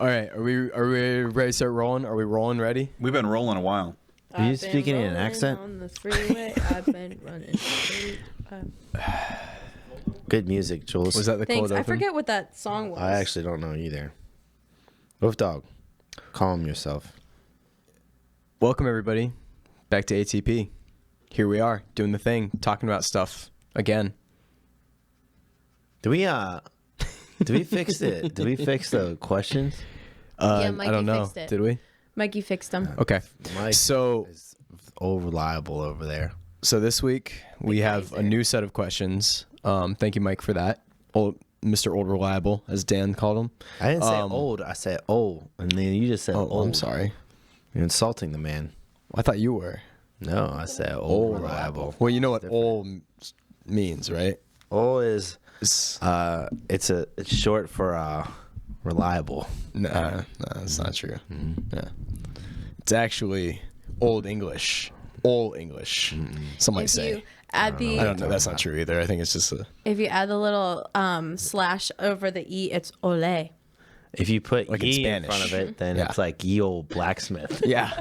All right, are we ready to start rolling? Are we rolling ready? We've been rolling a while. Are you speaking in an accent? On the freeway, I've been running straight. Good music, Giules. Was that the Thanks. cold open? I forget what that song was. I actually don't know either. Wolf Dog, calm yourself. Welcome everybody back to ATP. Here we are doing the thing, talking about stuff again. Do we fix it? Did we fix the questions? Yeah, Mikey I don't know. fixed it. Did we? Mikey fixed them. Okay. Mike So is old reliable over there. So this week we have a new set of questions. Thank you, Mike, for that. Mr. Old Reliable, as Dan called him. I didn't say old. I said old, and then you just said old. I'm sorry. You're insulting the man. I thought you were. No, I said old reliable. Well, you know what old means, right? Old is it's short for reliable. Nah, that's not true. Yeah, it's actually Old English. Old English. Some might say. Add I don't know. That's not true either. I think it's just a. If you add the little slash over the E, it's ole. If you put Like ye in in front of Spanish. it, then Yeah. it's like ye old blacksmith. Yeah.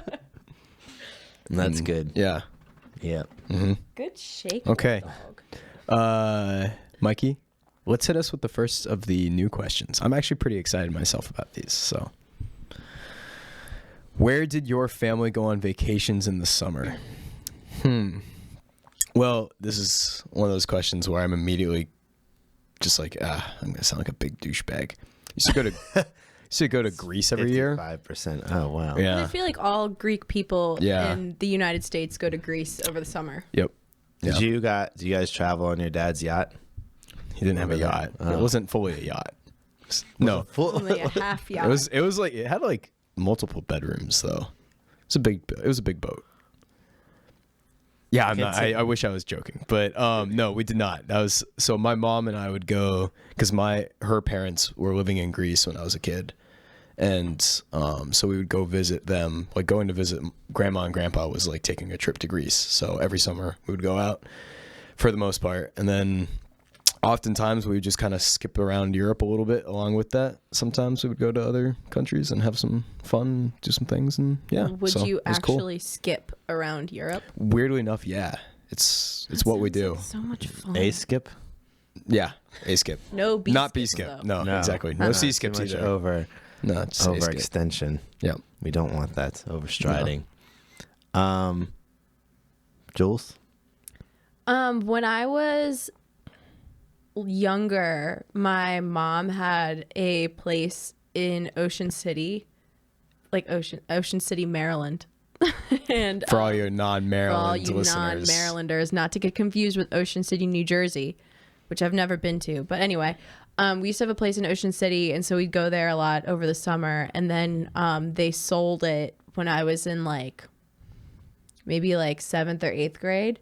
And that's good. Yeah. Yeah. Good shake. Okay. Dog. Mikey, let's hit us with the first of the new questions. I'm actually pretty excited myself about these. So, where did your family go on vacations in the summer? Well, this is one of those questions where I'm immediately just like, I'm gonna sound like a big douchebag. Used to go to Greece every year. 5%. Oh, wow. I Yeah. feel like all Greek people Yeah. in the United States go to Greece over the summer. Yep. Did Yeah. you guys travel on your dad's yacht? He didn't have a yacht. Oh. It wasn't fully a yacht. No. Only a half yacht. It was like it had like multiple bedrooms though. It was a big boat. Yeah, I wish I was joking, but no, we did not. That was so my mom and I would go because her parents were living in Greece when I was a kid, and so we would go visit them. Like going to visit grandma and grandpa was like taking a trip to Greece. So every summer we would go out for the most part, and then oftentimes we would just kind of skip around Europe a little bit along with that. Sometimes we would go to other countries and have some fun, do some things, and yeah. Would so you it was cool. actually skip around Europe? Weirdly enough, yeah. It's what we do. Like so much fun. A skip? Yeah, A skip. No B Not B skips, skip. though. No, exactly. No C skips too much either. No, just A skip. overextension. Yeah. We don't want that overstriding. Giules? When I was younger, my mom had a place in Ocean City, like Ocean City, Maryland. And For all your for all non-Maryland you listeners. non-Marylanders, not to get confused with Ocean City, New Jersey, which I've never been to. But anyway, we used to have a place in Ocean City, and so we'd go there a lot over the summer. And then they sold it when I was in maybe 7th or 8th grade.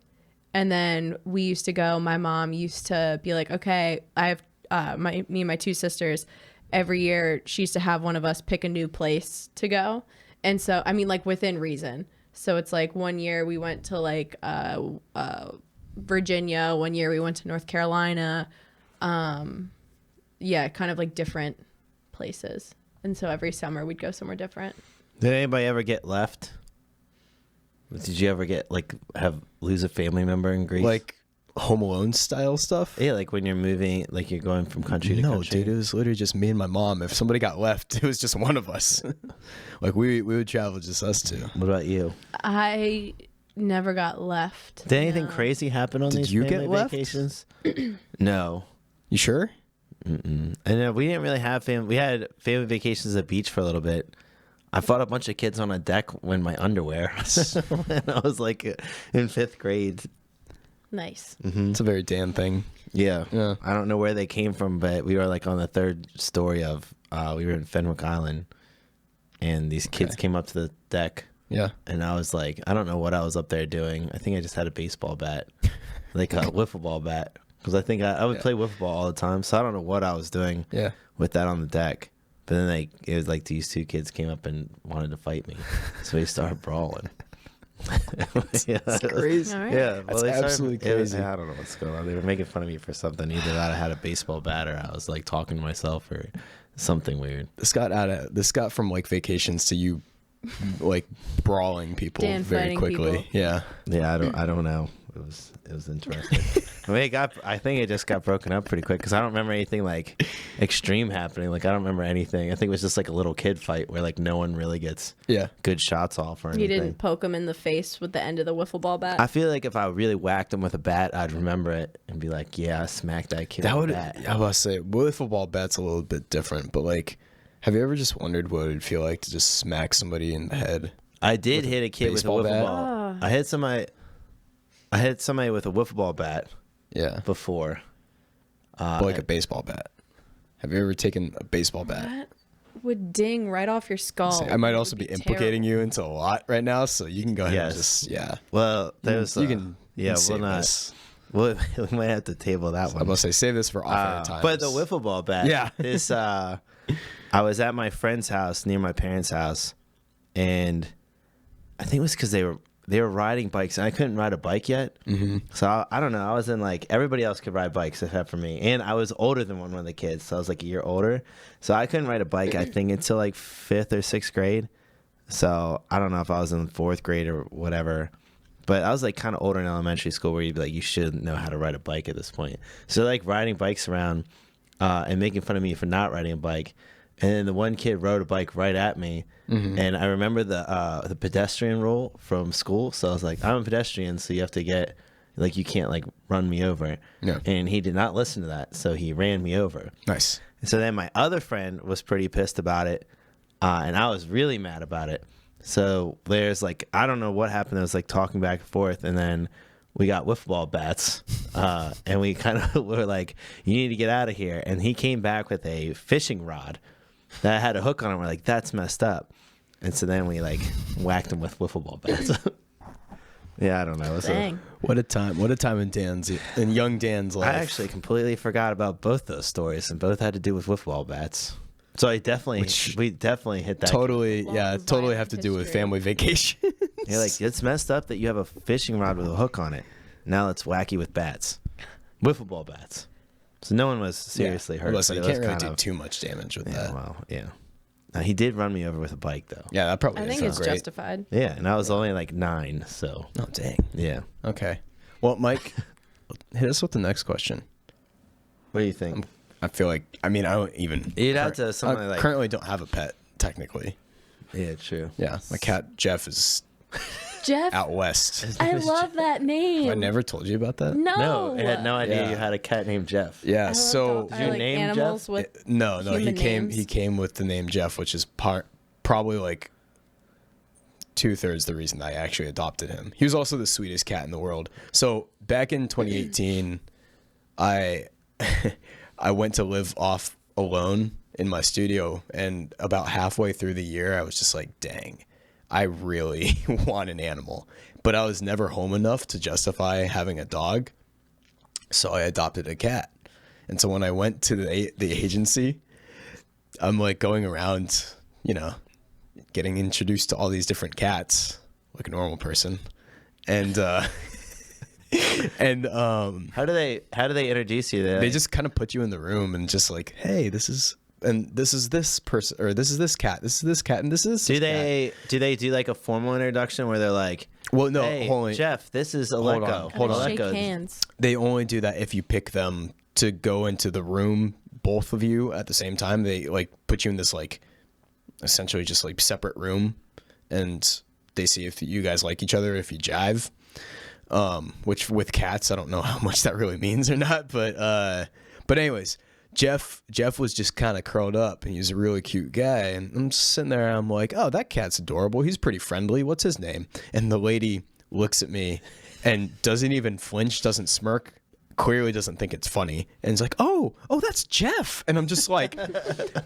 And then we used to go, my mom used to be like, okay, I have me and my two sisters, every year she used to have one of us pick a new place to go. And so, I mean, within reason. So it's one year we went to Virginia, one year we went to North Carolina. Yeah, kind of different places. And so every summer we'd go somewhere different. Did anybody ever get left? Did you ever lose a family member in Greece? Like Home Alone style stuff? Yeah, when you're moving, you're going from country to country. No, dude, it was literally just me and my mom. If somebody got left, it was just one of us. we would travel just us two. What about you? I never got left. Did anything No. crazy happen on Did these you family get left? vacations? No. You sure? And we didn't really have family. We had family vacations at the beach for a little bit. I fought a bunch of kids on a deck in my underwear when I was in 5th grade. Nice. It's a very Dan thing. Yeah. Yeah. I don't know where they came from, but we were on the 3rd story of, we were in Fenwick Island, and these kids came up to the deck. Yeah. And I was I don't know what I was up there doing. I think I just had a baseball bat, a wiffle ball bat, because I think I would play wiffle ball all the time. So I don't know what I was doing with that on the deck. But then it was these two kids came up and wanted to fight me, so we started brawling. That's crazy. All right. Yeah, That's absolutely crazy. I don't know what's going on. They were making fun of me for something. Either that I had a baseball bat or I was talking to myself, or something weird. This got from like vacations to you like brawling people Dan very quickly. people. Yeah. Yeah, I don't know. It was interesting. I mean, I think it just got broken up pretty quick because I don't remember anything like extreme happening. Like I don't remember anything. I think it was just like a little kid fight where like no one really gets good shots off or anything. You didn't poke him in the face with the end of the wiffle ball bat? I feel like if I really whacked him with a bat, I'd remember it and be like, yeah, I smacked that kid with a bat. I was say wiffle ball bat's a little bit different, but like, have you ever just wondered what it'd feel like to just smack somebody in the head? I did hit a kid with a wiffle ball. I hit somebody with a wiffle ball bat. Yeah. Before. But like a baseball bat. Have you ever taken a baseball bat? That would ding right off your skull. I might also be implicating you into a lot right now, so you can go ahead and just Well, there's you can we'll not. This. We might have to table that one. I'm gonna save this for off-air times. But the wiffle ball bat. This I was at my friend's house near my parents' house, and I think it was because they were riding bikes and I couldn't ride a bike yet. Mm-hmm. So I don't know. I was in like, everybody else could ride bikes except for me. And I was older than one of the kids. So I was like a year older. So I couldn't ride a bike, I think, until like 5th or 6th grade. So I don't know if I was in 4th grade or whatever. But I was like kind of older in elementary school where you'd be like, you should know how to ride a bike at this point. So like riding bikes around and making fun of me for not riding a bike. And then the one kid rode a bike right at me, and I remember the pedestrian rule from school. So I was like, I'm a pedestrian, so you have to get, like, you can't like run me over. Yeah. And he did not listen to that, so he ran me over. Nice. And so then my other friend was pretty pissed about it, and I was really mad about it. So there's like, I don't know what happened. There was like talking back and forth, and then we got wiffle ball bats, and we kind of were like, you need to get out of here. And he came back with a fishing rod that had a hook on it. We're like, that's messed up. And so then we like whacked him with wiffle ball bats. Yeah, I don't know. Dang. What a time in young Dan's life. I actually completely forgot about both those stories, and both had to do with wiffle ball bats. So we definitely hit that. Totally, Long totally have to do with history. family vacation. You're like, it's messed up that you have a fishing rod with a hook on it. Now it's wacky with bats. Wiffle ball bats. So no one was seriously hurt. Listen, you but it can't was really kind do too much damage with Yeah, that. well, yeah. He did run me over with a bike, though. Yeah, that probably I is think it's great. justified. Yeah, and I was only like 9, so. Oh, dang. Yeah. Okay. Well, Mike, hit us with the next question. What do you think? I feel like, I don't even. You'd have to something I like. currently don't have a pet, technically. Yeah, true. Yeah, my cat Jeff is Jeff, out west. I love that name. I never told you about that. No. I had no idea Yeah. you had a cat named Jeff. Yeah, I so love Did you like name animals Jeff? with no, he human came. names. He came with the name Jeff, which is probably like 2/3 the reason I actually adopted him. He was also the sweetest cat in the world. So back in 2018, I I went to live off alone in my studio, and about halfway through the year, I was just like, dang, I really want an animal, but I was never home enough to justify having a dog, so I adopted a cat. And so when I went to the agency, I'm like going around, getting introduced to all these different cats like a normal person, and How do they introduce you? they just kind of put you in the room and just like, hey, this is this person, or this is this cat, and this is Do this they do like a formal introduction where they're like, well, no, hey, hold on. Jeff, this is Hold Alec. on. Gotta shake Alec. hands. They only do that if you pick them to go into the room, both of you at the same time. They like put you in this like essentially just like separate room, and they see if you guys like each other, if you jive. Which with cats, I don't know how much that really means or not, but anyways, Jeff was just kind of curled up, and he was a really cute guy, and I'm just sitting there, and I'm like, oh, that cat's adorable. He's pretty friendly. What's his name? And the lady looks at me and doesn't even flinch, doesn't smirk, clearly doesn't think it's funny, and it's like, oh, that's Jeff. And I'm just like,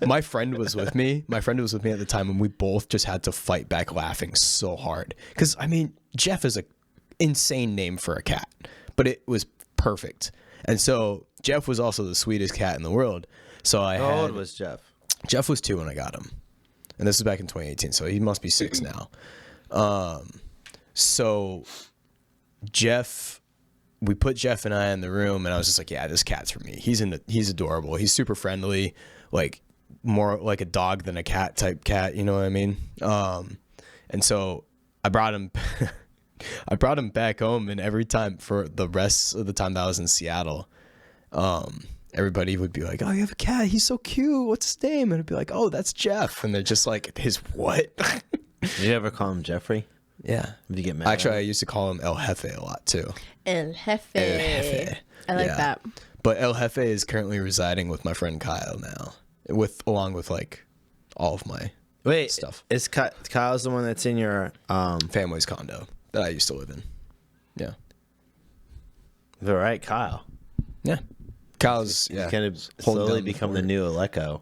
my friend was with me at the time, and we both just had to fight back laughing so hard, because Jeff is a insane name for a cat, but it was perfect. And so Jeff was also the sweetest cat in the world. So How old was Jeff? Jeff was 2 when I got him, and this was back in 2018, so he must be 6 now. So we put Jeff and I in the room, and I was just like, yeah, this cat's for me. He's adorable. He's super friendly. Like, more like a dog than a cat type cat, you know what I mean? And so I brought him back home, and every time for the rest of the time that I was in Seattle, everybody would be like, "Oh, you have a cat? He's so cute. What's his name?" And I'd be like, "Oh, that's Jeff." And they're just like, "His what?" Did you ever call him Jeffrey? Yeah. Did you get mad? Actually, I used to call him El Jefe a lot too. El Jefe. El Jefe. I like that. But El Jefe is currently residing with my friend Kyle now, along with like all of my stuff. Is Kyle's the one that's in your Family's condo that I used to live in. Yeah. All right, Kyle. Yeah. Kyle's He's gonna slowly become the new Aleko.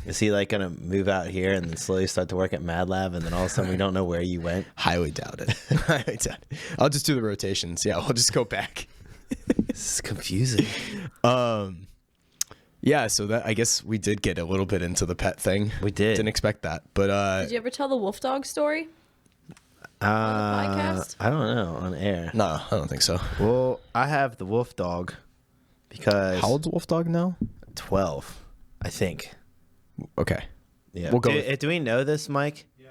Is he like gonna move out here and then slowly start to work at Mad Lab, and then all of a sudden we don't know where you went? Highly doubt it. Highly doubt it. I'll just do the rotations. Yeah, I'll just go back. This is confusing. Yeah, so that I guess we did get a little bit into the pet thing. We did. Didn't expect that, but Did you ever tell the wolf dog story on the podcast? I don't know, on air. no, I don't think so. Well, I have the wolf dog because How old's the wolf dog now? 12, I think. Okay. Yeah. We'll go Do we know this, Mike? Yes.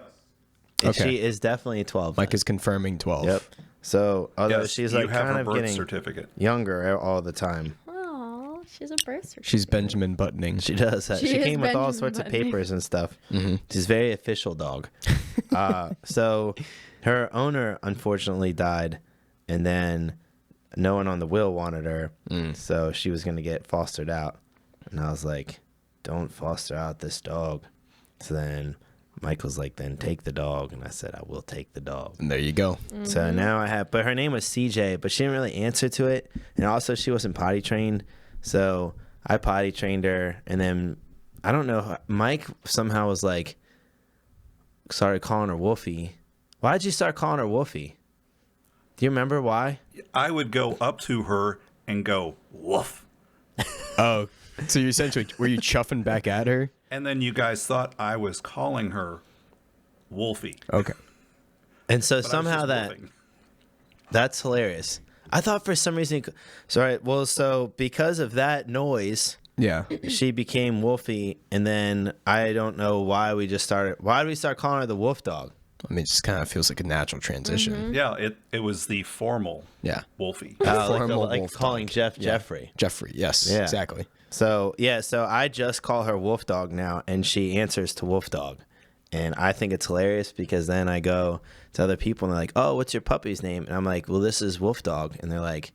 Okay. Okay. She is definitely 12. Mike is confirming 12. Yep. So, although Yes, she's you like have kind her of birth getting certificate. younger all the time. Oh, she's a birth certificate. She's Benjamin buttoning. She does that. She She is came with all Benjamin sorts of Button. papers and stuff. Mm-hmm. She's a very official dog. So her owner unfortunately died, and then no one on the will wanted her, so she was going to get fostered out. And I was like, don't foster out this dog. So then Mike was like, then take the dog. And I said, I will take the dog. And there you go. Mm-hmm. So now I have, but her name was CJ, but she didn't really answer to it. And also she wasn't potty trained. So I potty trained her. And then I don't know, Mike somehow was like, started calling her Wolfie. Why did you start calling her Wolfie? Do you remember why? I would go up to her and go, woof. Oh, so you essentially were you chuffing back at her? And then you guys thought I was calling her Wolfie. Okay. And so But I was somehow just woofing. that's hilarious. I thought for some reason, sorry, well, so because of that noise, Yeah. she became Wolfie, and then I don't know why we just started. Why did we start calling her the Wolf Dog? I mean, it just kind of feels like a natural transition. Mm-hmm. Yeah, it was the formal Yeah. Wolfie. Formal like wolf calling dog. Jeff Yeah. Jeffrey. Jeffrey. Yes. Yeah. Exactly. So yeah, so I just call her Wolf Dog now, and she answers to Wolf Dog, and I think it's hilarious because then I go to other people and they're like, "Oh, what's your puppy's name?" And I'm like, "Well, this is Wolf Dog," and they're like,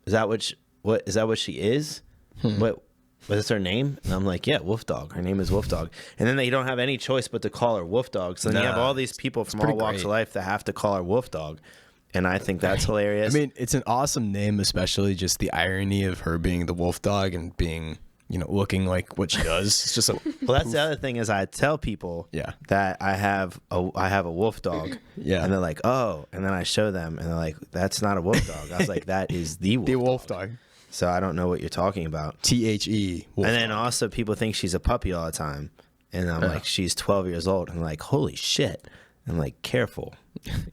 "Is that what? What is that? What she is? What is her name?" And I'm like, "Yeah, Wolf Dog. Her name is Wolf Dog." And then they don't have any choice but to call her Wolf Dog. So then you have Nah. all these people from all pretty walks great. of life that have to call her Wolf Dog, and I think that's hilarious. I mean, it's an awesome name, especially just the irony of her being the wolf dog and being, looking like what she does. It's just a well, that's the other thing is I tell people Yeah. that I have a wolf dog. Yeah. And they're like, "Oh," and then I show them and they're like, "That's not a wolf dog." I was like, "That is the wolf." the wolf dog. dog. So I don't know what you're talking about. THE. Wolf And then dog. also people think she's a puppy all the time. And I'm like, "She's 12 years old." And I'm like, "Holy shit." I'm like, "Careful.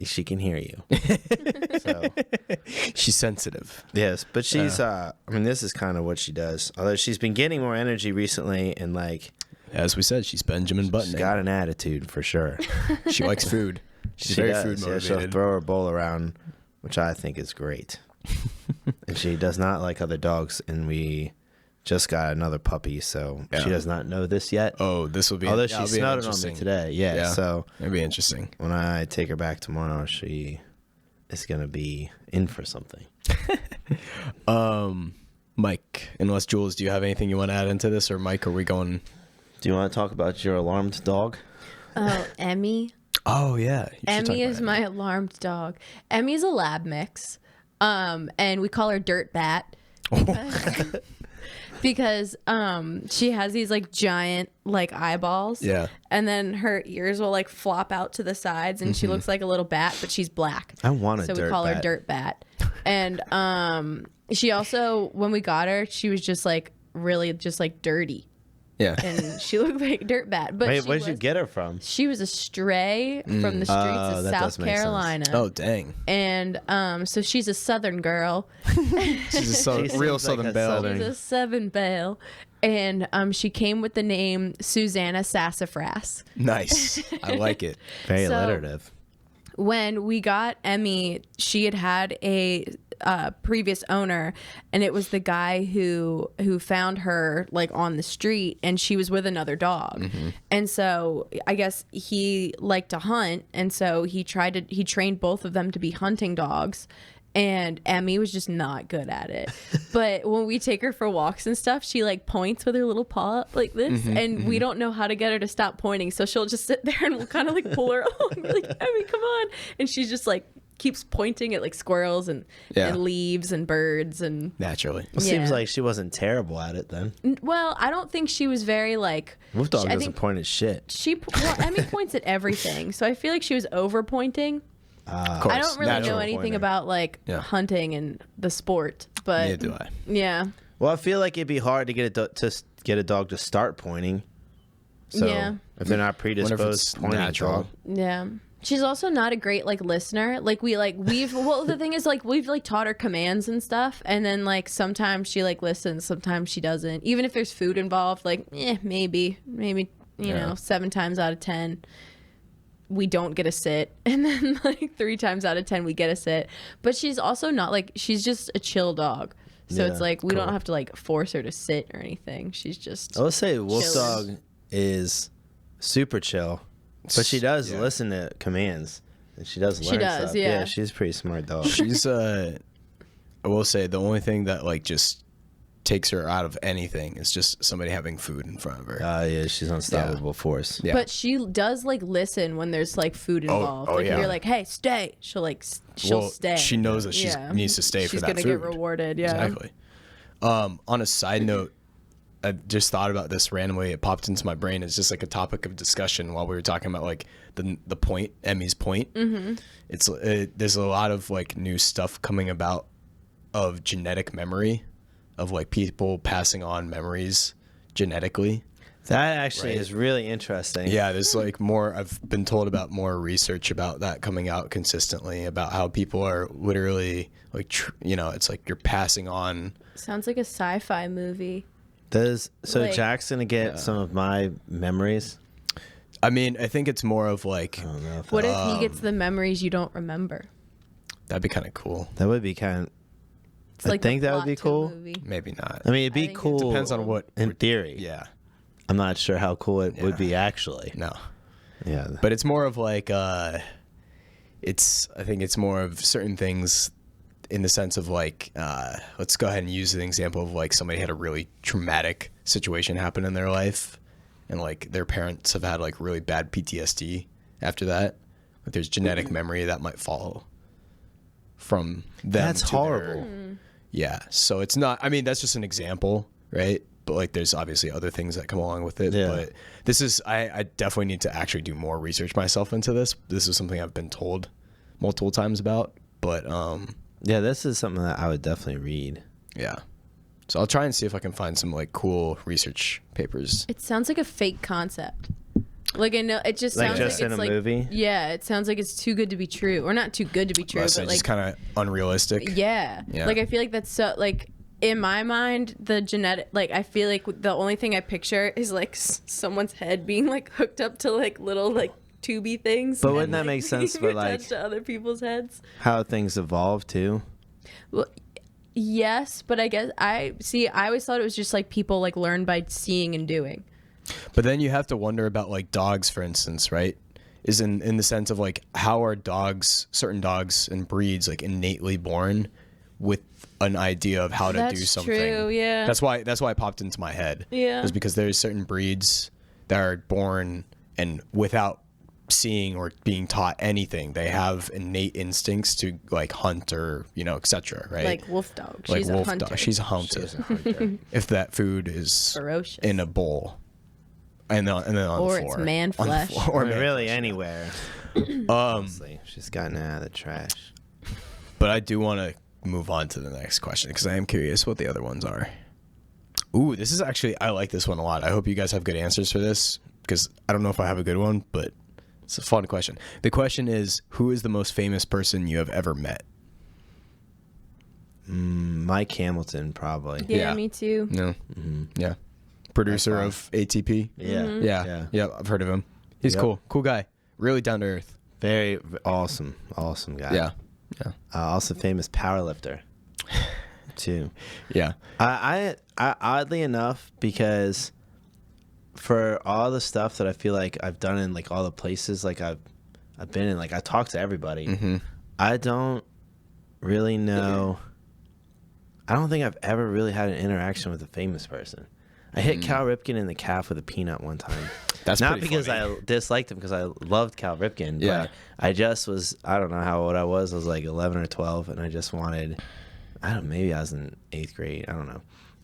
She can hear you." So She's sensitive. yes, but she's I mean, this is kind of what she does. Although she's been getting more energy recently and like As we said, she's Benjamin Button. she's got an attitude for sure. She likes food. She's very food Yeah, motivated. she'll throw her bowl around, which I think is great. And she does not like other dogs, and we just got another puppy, so Yeah. she does not know this yet. Oh, this will be. Although that'll she be smelled it on me interesting. today. Yeah, so it'll be interesting. when I take her back tomorrow, she is going to be in for something. Mike, unless Giules, do you have anything you want to add into this, or Mike, are we going? Do you want to talk about your alarmed dog? Oh, Emmy. Oh yeah, you should talk Emmy about is it. my alarmed dog. Emmy's a lab mix. And we call her Dirt Bat. Because she has these like giant like eyeballs. Yeah. And then her ears will like flop out to the sides and she looks like a little bat, but she's black. I want a So dirt we call her bat. Dirt Bat. And she also, when we got her, she was just like really just like dirty. Yeah. And she looked like dirt bad. But Wait, she where'd you was- get her from? She was a stray from the streets of that South does make sense. Carolina. Oh, dang. And so she's a Southern girl. She's a She real seems like Southern a belle. Southern- She's a Southern belle. And she came with the name Susanna Sassafras. Nice. I like it. Very So- alliterative. When we got Emmy, she had a previous owner, and it was the guy who found her like on the street, and she was with another dog. And so I guess he liked to hunt, and so he trained both of them to be hunting dogs. And Emmy was just not good at it. But when we take her for walks and stuff, she like points with her little paw like this. And we don't know how to get her to stop pointing. So she'll just sit there and we'll kind of like pull her along. We're like, Emmy, come on. And she just like keeps pointing at like squirrels and leaves and birds. And Naturally. Well, seems like she wasn't terrible at it then. well, I don't think she was very like. Wolf dog I doesn't think point at shit. Emmy points at everything. So I feel like she was over pointing. Of course. I don't really know Natural anything pointer. about like hunting and the sport, but Neither do I. yeah. Well, I feel like it'd be hard to get a dog to start pointing. So Yeah. if they're not Wonder if predisposed, it's to pointing natural. dog. Yeah. She's also not a great like listener. Like we've well the thing is like we've like taught her commands and stuff, and then like sometimes she like listens, sometimes she doesn't. Even if there's food involved, like maybe you know 7 times out of 10 we don't get a sit, and then like 3 times out of 10 we get a sit. But she's also not like, she's just a chill dog. So Yeah, it's like we don't have to like force her to sit or anything. She's just I would say Wolf chilling. dog is super chill, but she does Yeah. listen to commands. And she does learn does, stuff. yeah. She's a pretty smart dog. She's I will say the only thing that like just takes her out of anything is just somebody having food in front of her. Yeah, she's unstoppable force. Yeah. But she does like listen when there's like food involved. Like if yeah. you're like, hey, stay, she'll like she'll Well, stay. she knows that she Yeah. needs to stay for She's that gonna food. get rewarded. Yeah. Exactly. On a side note, I just thought about this randomly. It popped into my brain as just like a topic of discussion while we were talking about like the point, Emmy's point. Mm-hmm. There's a lot of like new stuff coming about of genetic memory, of like people passing on memories genetically. That actually Right. is really interesting. Yeah, there's like more. I've been told about more research about that coming out consistently about how people are literally like, it's like you're passing on. Sounds like a sci-fi movie. So Like- Jack's gonna get some of my memories. I mean, I think it's more of like I don't know if What if he gets the memories you don't remember? that'd be kind of cool. that would be kind. It's I like the think that would plot be to a cool. movie. Maybe not. I mean, it'd be think it's cool. Depends on what. in theory. Yeah. I'm not sure how cool it would be actually. No. Yeah, But it's more of like I think it's more of certain things in the sense of like let's go ahead and use an example of like somebody had a really traumatic situation happen in their life and like their parents have had like really bad PTSD after that. Like there's genetic memory that might follow from them. that's to their- horrible. Yeah. So it's not, I mean, that's just an example, right? But like there's obviously other things that come along with it. Yeah. But this is, I definitely need to actually do more research myself into this. This is something I've been told multiple times about. But Yeah, this is something that I would definitely read. yeah. So I'll try and see if I can find some like cool research papers. It sounds like a fake concept. Like I know it just Like sounds just like in it's a like movie? Yeah, it sounds like it's too good to be true, or not too good to be true, So but it's like just kind of unrealistic. yeah. Yeah. Like I feel like that's so like in my mind the genetic like I feel like the only thing I picture is like someone's head being like hooked up to like little like tubey things. But and, wouldn't that like, make sense being for, attached like- to other people's heads? How things evolve too. Well, yes, but I guess I always thought it was just like people like learn by seeing and doing. But then you have to wonder about like dogs, for instance, right? Is in the sense of like how are dogs, certain dogs and breeds like innately born with an idea of how to do That's something. true, yeah. That's why it popped into my head. Yeah. Is because there's certain breeds that are born and without seeing or being taught anything, they have innate instincts to like hunt or etc. Right? Like wolf dog. Like She's a wolf hunter. dog. She's a hunter. If that food is Ferocious. in a bowl. And then on Or the it's floor. man On the flesh. floor. Or Or man really flesh. anywhere. Honestly, she's gotten it out of the trash. But I do want to move on to the next question because I am curious what the other ones are. Ooh, this is actually, I like this one a lot. I hope you guys have good answers for this because I don't know if I have a good one, but it's a fun question. The question is, who is the most famous person you have ever met? Mike Hamilton, probably. Yeah, me too. No. Yeah. Producer of ATP. Yeah. Yeah. I've heard of him. He's cool. Cool guy. Really down to earth. Very awesome guy. Yeah. Also famous powerlifter, too. Yeah. I oddly enough, because for all the stuff that I feel like I've done in like all the places like I've been in, like I talk to everybody. I don't really know. I don't think I've ever really had an interaction with a famous person. I hit Cal Ripken in the calf with a peanut one time. That's not pretty because funny. I disliked him, because I loved Cal Ripken. Yeah. But I just was, I don't know how old I was. I was like 11 or 12, and I just wanted, maybe I was in 8th grade. I don't know.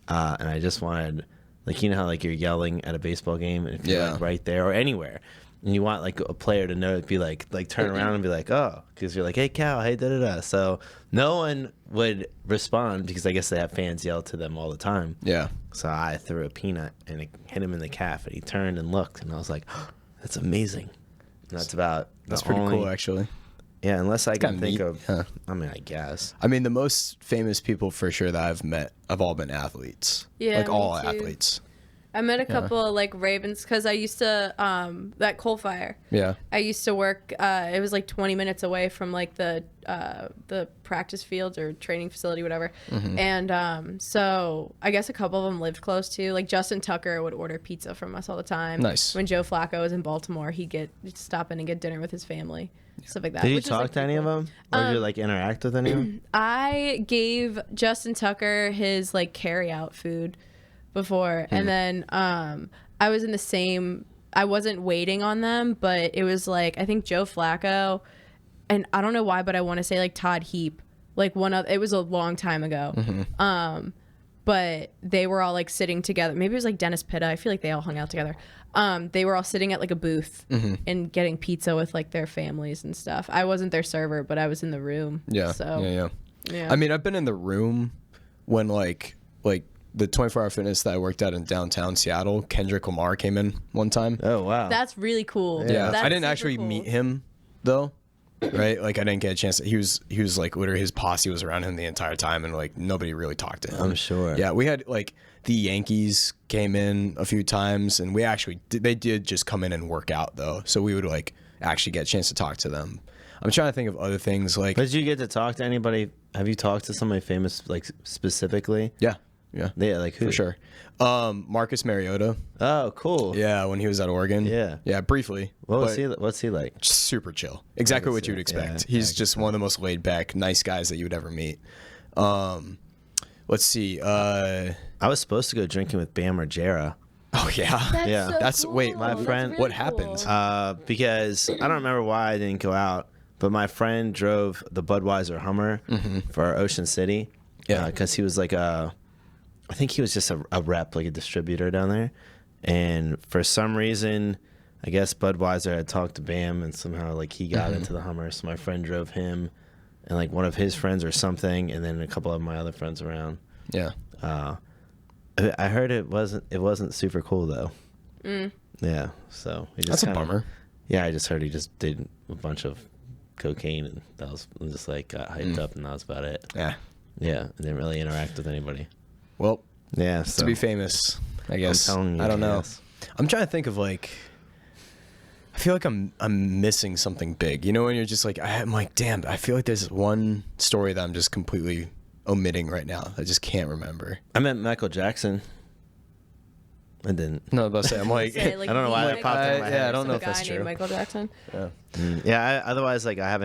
And I just wanted, like, you know how like you're yelling at a baseball game, and if you're like right there or anywhere, and you want like a player to know, be like turn around and be like, oh, because you're like, hey Cal, hey da da da. So no one would respond because I guess they have fans yell to them all the time. Yeah. So I threw a peanut and it hit him in the calf, and he turned and looked, and I was like, oh, that's amazing. And that's about That's pretty cool, actually. Yeah, unless I can think neat. of, Yeah. I mean, I guess. I mean, the most famous people for sure that I've met have all been athletes. Yeah, Like me all too. athletes. I met a couple of like Ravens because I used to that coal fire. Yeah. I used to work. It was like 20 minutes away from like the practice fields or training facility, whatever. And so I guess a couple of them lived close to. Like Justin Tucker would order pizza from us all the time. Nice. When Joe Flacco was in Baltimore, he'd stop in and get dinner with his family, stuff like that. Did you which was, talk like, to any of cool. them? Or did you like interact with any of them? I gave Justin Tucker his like carry out food before, and then I was in the same, I wasn't waiting on them, but it was like I think Joe Flacco, and I don't know why, but I want to say like Todd Heap, like it was a long time ago. But they were all like sitting together. Maybe it was like Dennis Pitta. I feel like they all hung out together. They were all sitting at like a booth and getting pizza with like their families and stuff. I wasn't their server, but I was in the room. Yeah. So Yeah. I mean, I've been in the room when like the 24-hour fitness that I worked at in downtown Seattle, Kendrick Lamar came in one time. Oh, wow. That's really cool. Yeah. That's I didn't super actually cool. meet him though. Right? Like I didn't get a chance. He was like literally his posse was around him the entire time, and like nobody really talked to him. I'm sure. Yeah, we had like the Yankees came in a few times, and we actually they did just come in and work out though. So we would like actually get a chance to talk to them. I'm trying to think of other things like. But did you get to talk to anybody? Have you talked to somebody famous like specifically? Yeah. Yeah, like who? For sure. Marcus Mariota. Oh, cool. Yeah, when he was at Oregon. Yeah, briefly. What's he like? Super chill. Exactly what you would expect. Yeah, He's just one of the most laid back, nice guys that you would ever meet. Let's see. I was supposed to go drinking with Bam Margera. Oh yeah. That's so cool. Wait, my That's friend- really what cool. happened? Because I don't remember why I didn't go out, but my friend drove the Budweiser Hummer for Ocean City. Yeah. Because he was like I think he was just a rep, like a distributor down there. And for some reason, I guess Budweiser had talked to Bam, and somehow like he got into the Hummer. So my friend drove him and like one of his friends or something, and then a couple of my other friends around. Yeah. I heard it wasn't super cool though. Yeah, so he just That's a bummer. Yeah, I just heard he just did a bunch of cocaine, and that was just like got hyped up, and that was about it. Yeah. Yeah, I didn't really interact with anybody. Well, Yeah, so to be famous, I guess. telling you, I don't know. yes. I'm trying to think of like. I feel like I'm missing something big. You know, when you're just like I'm like, damn. I feel like there's one story that I'm just completely omitting right now. I just can't remember. I met Michael Jackson. I didn't. No, but I'm like, Say, like, I don't know why the that popped into my yeah, head. I don't know some if that's guy named true. Michael Jackson. Yeah, otherwise, like I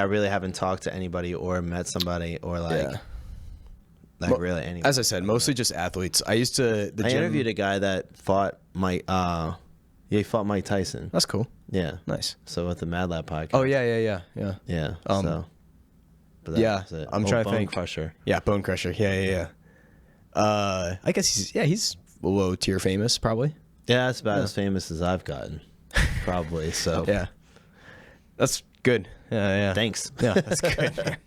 really haven't talked to anybody or met somebody or like, Yeah. like Well, really anybody. As I said, mostly just athletes. I used to the I gym. interviewed a guy that fought Mike. He fought Mike Tyson. That's cool. Yeah. Nice. So with the Mad Lab podcast. Oh yeah. Yeah. Um, But yeah, was it. I'm trying to Bone think. Crusher. Yeah, Bone Crusher. Yeah. I guess he's low tier famous probably. Yeah, that's about as famous as I've gotten, probably. So Yeah. That's good. Yeah. thanks. Yeah, that's good.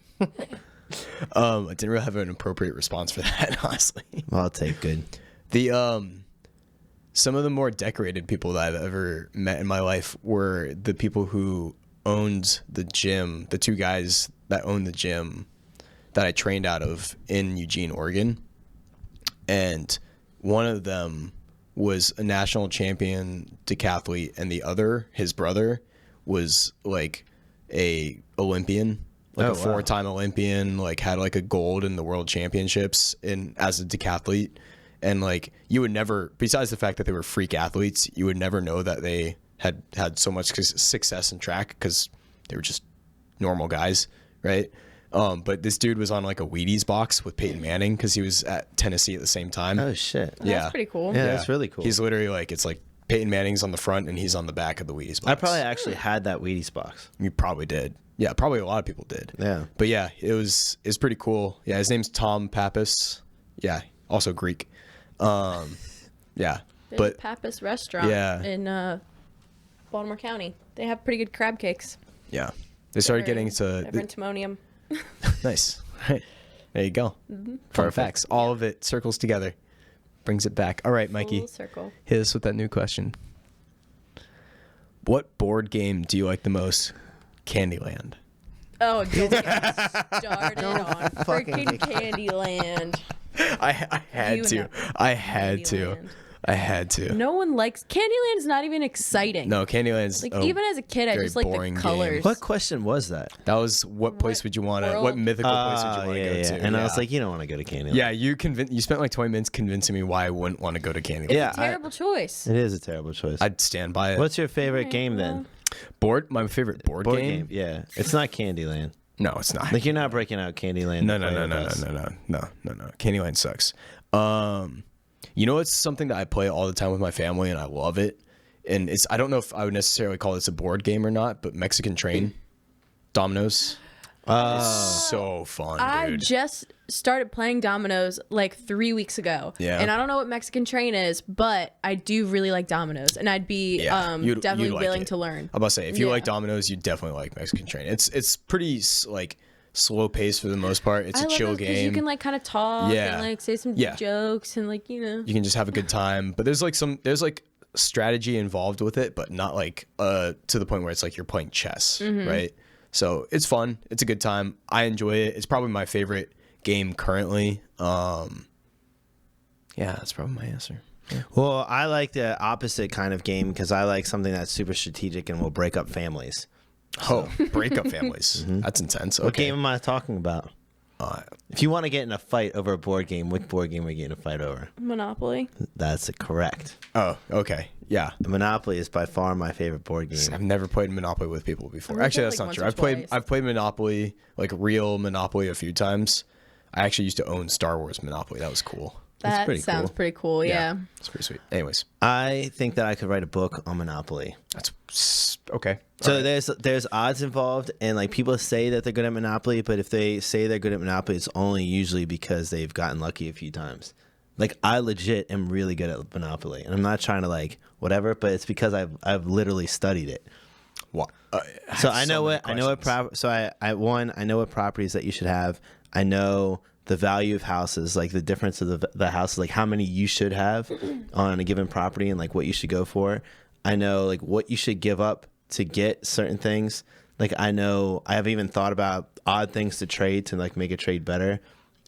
I didn't really have an appropriate response for that, honestly. Well, I'll take good. Some of the more decorated people that I've ever met in my life were the people who owned the gym, the two guys that owned the gym that I trained out of in Eugene, Oregon. And one of them was a national champion decathlete, and the other, his brother, was like a Olympian, like a 4-time Olympian, like had like a gold in the world championships as a decathlete. And like you would never, besides the fact that they were freak athletes, you would never know that they had so much success in track because they were just normal guys, right? But this dude was on like a Wheaties box with Peyton Manning because he was at Tennessee at the same time. Oh shit! Yeah, That's pretty cool. Yeah, that's really cool. He's literally like, it's like Peyton Manning's on the front and he's on the back of the Wheaties box. I probably actually had that Wheaties box. You probably did. Yeah, probably a lot of people did. Yeah. But yeah, it's pretty cool. Yeah, his name's Tom Pappas. Yeah, also Greek. Yeah. There's But a Pappas restaurant in Baltimore County. They have pretty good crab cakes. yeah. They started getting They're to in Timonium. nice. Right. There you go. Fun facts. All of it circles together. Brings it back. All right, Mikey. Full circle. Hit us with that new question. What board game do you like the most? Candyland. Oh, don't get me started on freaking Candyland. I had You to. know. I had to. Candyland. I had to. No one likes Candyland. Is not even exciting. No, Candyland's Like even as a kid, I very just like the boring game. colors. What question was that? That was what place would you want to? world? What mythical place would you want to go to? And I was like, you don't want to go to Candyland. yeah, you spent like 20 minutes convincing me why I wouldn't want to go to Candyland. Yeah, Terrible choice. it is a terrible choice. I'd stand by it. What's your favorite game then? My favorite board game? Yeah, it's not Candyland. No, it's not. Like you're not breaking out Candyland. No. to play with us. Candyland sucks. You know, it's something that I play all the time with my family, and I love it. And I don't know if I would necessarily call this a board game or not, but Mexican Train, Dominoes, is so fun, I dude. just started playing dominoes like 3 weeks ago. Yeah. And I don't know what Mexican Train is, but I do really like dominoes, and I'd be You'd definitely like willing it. to learn. I'm about to say, if you Yeah. like Dominoes, you definitely like Mexican Train. It's pretty like slow paced for the most part. It's I a love chill those 'cause game. You can like kind of talk Yeah. and like say some Yeah. jokes and like, you know. You can just have a good time. But there's like strategy involved with it, but not like to the point where it's like you're playing chess, Mm-hmm. right? So it's fun. It's a good time. I enjoy it. It's probably my favorite game currently. Yeah, that's probably my answer. Yeah. Well, I like the opposite kind of game because I like something that's super strategic and will break up families. Oh, breakup families. That's intense. Okay. What game am I talking about? If you want to get in a fight over a board game, which board game are you getting a fight over? Monopoly. That's correct. Oh, okay. Yeah. Monopoly is by far my favorite board game. I've never played Monopoly with people before. I've Actually, played, that's like, not true. once or I've played Monopoly, like real Monopoly, a few times. I actually used to own Star Wars Monopoly. That was cool. That pretty sounds cool. pretty cool. Yeah. It's pretty sweet. Anyways, I think that I could write a book on Monopoly. that's okay. So there's odds involved, and like people say that they're good at Monopoly, but if they say they're good at Monopoly, it's only usually because they've gotten lucky a few times. Like I legit am really good at Monopoly, and I'm not trying to like whatever, but it's because I've literally studied it. What? So I know what I know what properties that you should have. I know the value of houses, like the difference of the houses, like how many you should have on a given property, and like what you should go for. I know like what you should give up to get certain things. Like I know I have even thought about odd things to trade to like make a trade better.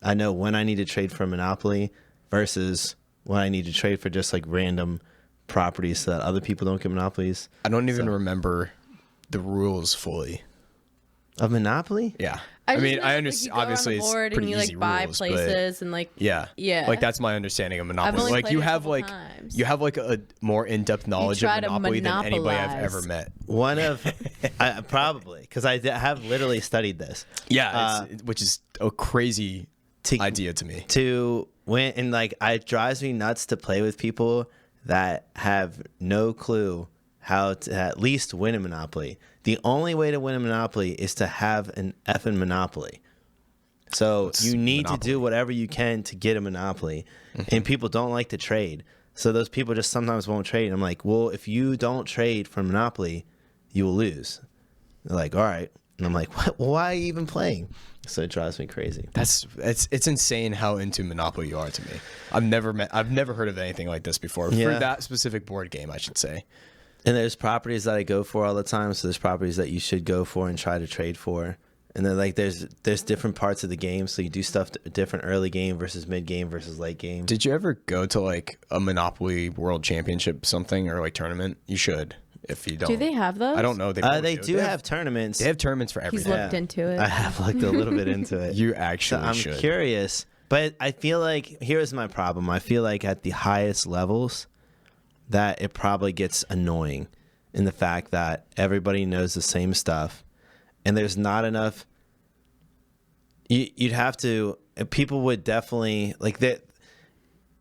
I know when I need to trade for Monopoly versus when I need to trade for just like random properties so that other people don't get monopolies. I don't even remember the rules fully. Of Monopoly? Yeah. I I mean, just I know, understand. like, you go Obviously, on the it's board pretty and you easy like buy rules, places and like yeah. Yeah. Like that's my understanding of Monopoly. only Like played you it a have couple like times. you have like a more in-depth knowledge of try to Monopoly than anybody I've monopolize. ever met. One of, probably, because I have literally studied this. Yeah, which is a crazy idea to me. To when, and like, it drives me nuts to play with people that have no clue how to at least win a Monopoly. The only way to win a Monopoly is to have an effing Monopoly. So What's you need Monopoly? to do whatever you can to get a Monopoly. And people don't like to trade. So those people just sometimes won't trade. And I'm like, well, if you don't trade for Monopoly, you will lose. They're like, all right. And I'm like, what? Why are you even playing? So it drives me crazy. It's insane how into Monopoly you are to me. I've never heard of anything like this before. For that specific board game, I should say. And there's properties that I go for all the time. So there's properties that you should go for and try to trade for. And then like there's different parts of the game. So you do stuff different early game versus mid game versus late game. Did you ever go to like a Monopoly World Championship something or like tournament? You should. If you don't, do they have those? I don't know. They do have tournaments. They have tournaments for everything. He's looked into it. I have looked a little bit into it. You actually should. I'm curious, but I feel like here's my problem. I feel like at the highest levels that it probably gets annoying in the fact that everybody knows the same stuff and there's not enough. You'd have to, people would definitely like that.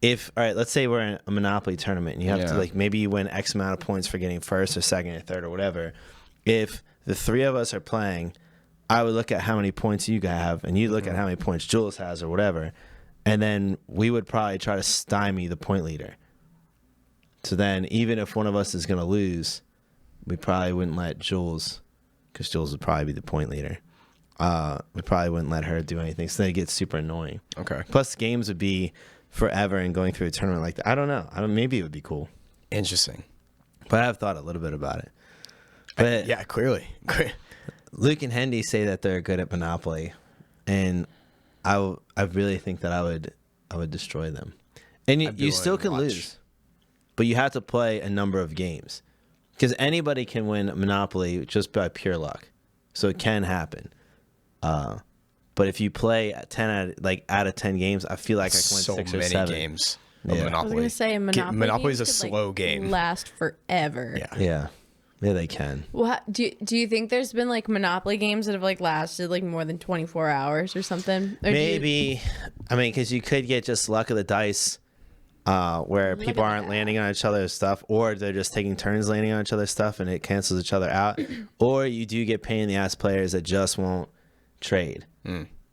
If, all right, let's say we're in a Monopoly tournament and you have to like, maybe you win X amount of points for getting first or second or third or whatever. If the three of us are playing, I would look at how many points you have and you look at how many points Giules has or whatever. And then we would probably try to stymie the point leader. So then even if one of us is going to lose, we probably wouldn't let Giules, because Giules would probably be the point leader. We probably wouldn't let her do anything. So then it gets super annoying. Okay. Plus games would be forever and going through a tournament like that. I don't know. Maybe it would be cool. Interesting. But I've thought a little bit about it. But yeah, clearly. Luke and Hendy say that they're good at Monopoly, and I really think that I would destroy them. And you still can lose, but you have to play a number of games, because anybody can win Monopoly just by pure luck. So it can happen. But if you play at 10 out of 10 games, I feel like I can win so 6 or many 7 games of Yeah. Monopoly. I was gonna say Monopoly's a games could, slow game. Last forever. Yeah, they can. Well, do you think there's been like Monopoly games that have like lasted like more than 24 hours or something? Or Maybe. I mean, because you could get just luck of the dice, where people aren't landing on each other's stuff, or they're just taking turns landing on each other's stuff and it cancels each other out. Or you do get pain in the ass players that just won't trade.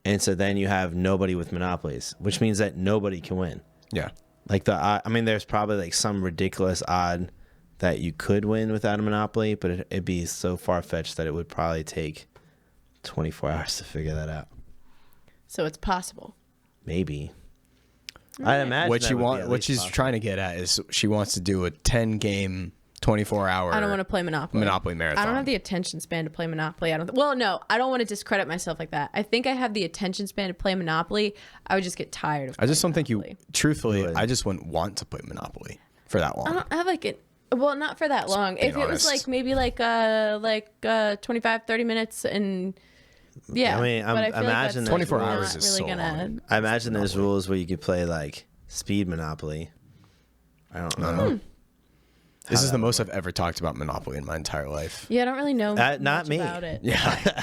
And so then you have nobody with monopolies, which means that nobody can win. Yeah. Like there's probably like some ridiculous odd that you could win without a monopoly, but it'd be so far-fetched that it would probably take 24 hours to figure that out. So it's possible. Maybe. I'd imagine what she's trying to get at is she wants to do a 10-game 24-hour. I don't want to play Monopoly marathon. I don't have the attention span to play Monopoly. I don't want to discredit myself like that. I think I have the attention span to play Monopoly. I would just get tired of. I just don't think Monopoly. Truthfully, I just wouldn't want to play Monopoly for that long. I don't have like it. Well, not for that long. If it was like maybe like 25, 30 minutes and. Yeah, I mean, I imagine 24 hours is really so long. I imagine there's rules where you could play like speed Monopoly. I don't know. This is the most I've ever talked about Monopoly in my entire life. Yeah, I don't really know not much me. about it. Yeah.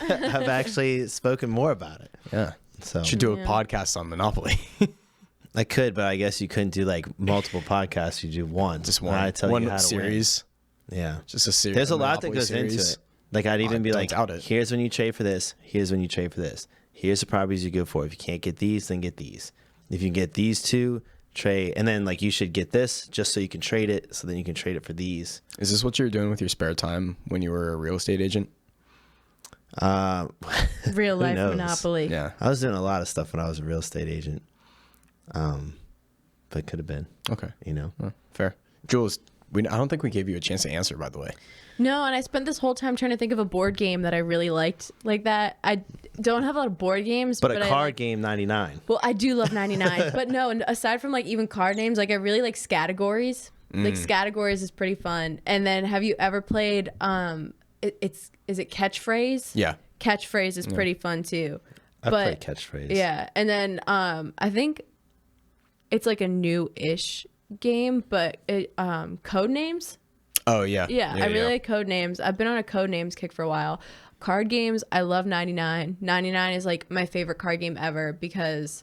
I've actually spoken more about it. Yeah. So Should do a podcast on Monopoly. I could, but I guess you couldn't do like multiple podcasts. You do one. Just one. one. I tell One you how to series. Win. Yeah. Just a series. There's a lot that goes into it. Like I'd even be don't like, doubt it. here's when you trade for this. Here's when you trade for this. Here's the properties you go for. If you can't get these, then get these. If you can get these two, trade. And then like you should get this just so you can trade it. So then you can trade it for these. Is this what you were doing with your spare time when you were a real estate agent? Real life knows? Monopoly. Yeah. I was doing a lot of stuff when I was a real estate agent. But could have been. Okay. You know? Fair. Giules, I don't think we gave you a chance to answer, by the way. No, and I spent this whole time trying to think of a board game that I really liked like that. I don't have a lot of board games. But a card game, 99. Well, I do love 99. But no, and aside from like even card names, like I really like Scattergories. Like Scattergories is pretty fun. And then have you ever played, is it Catchphrase? Yeah. Catchphrase is pretty fun too. I played Catchphrase. Yeah. And then I think it's like a new-ish game, but it, Code Names. Oh, yeah. Yeah, I really like Code Names. I've been on a Code Names kick for a while. Card games, I love 99. 99 is like my favorite card game ever because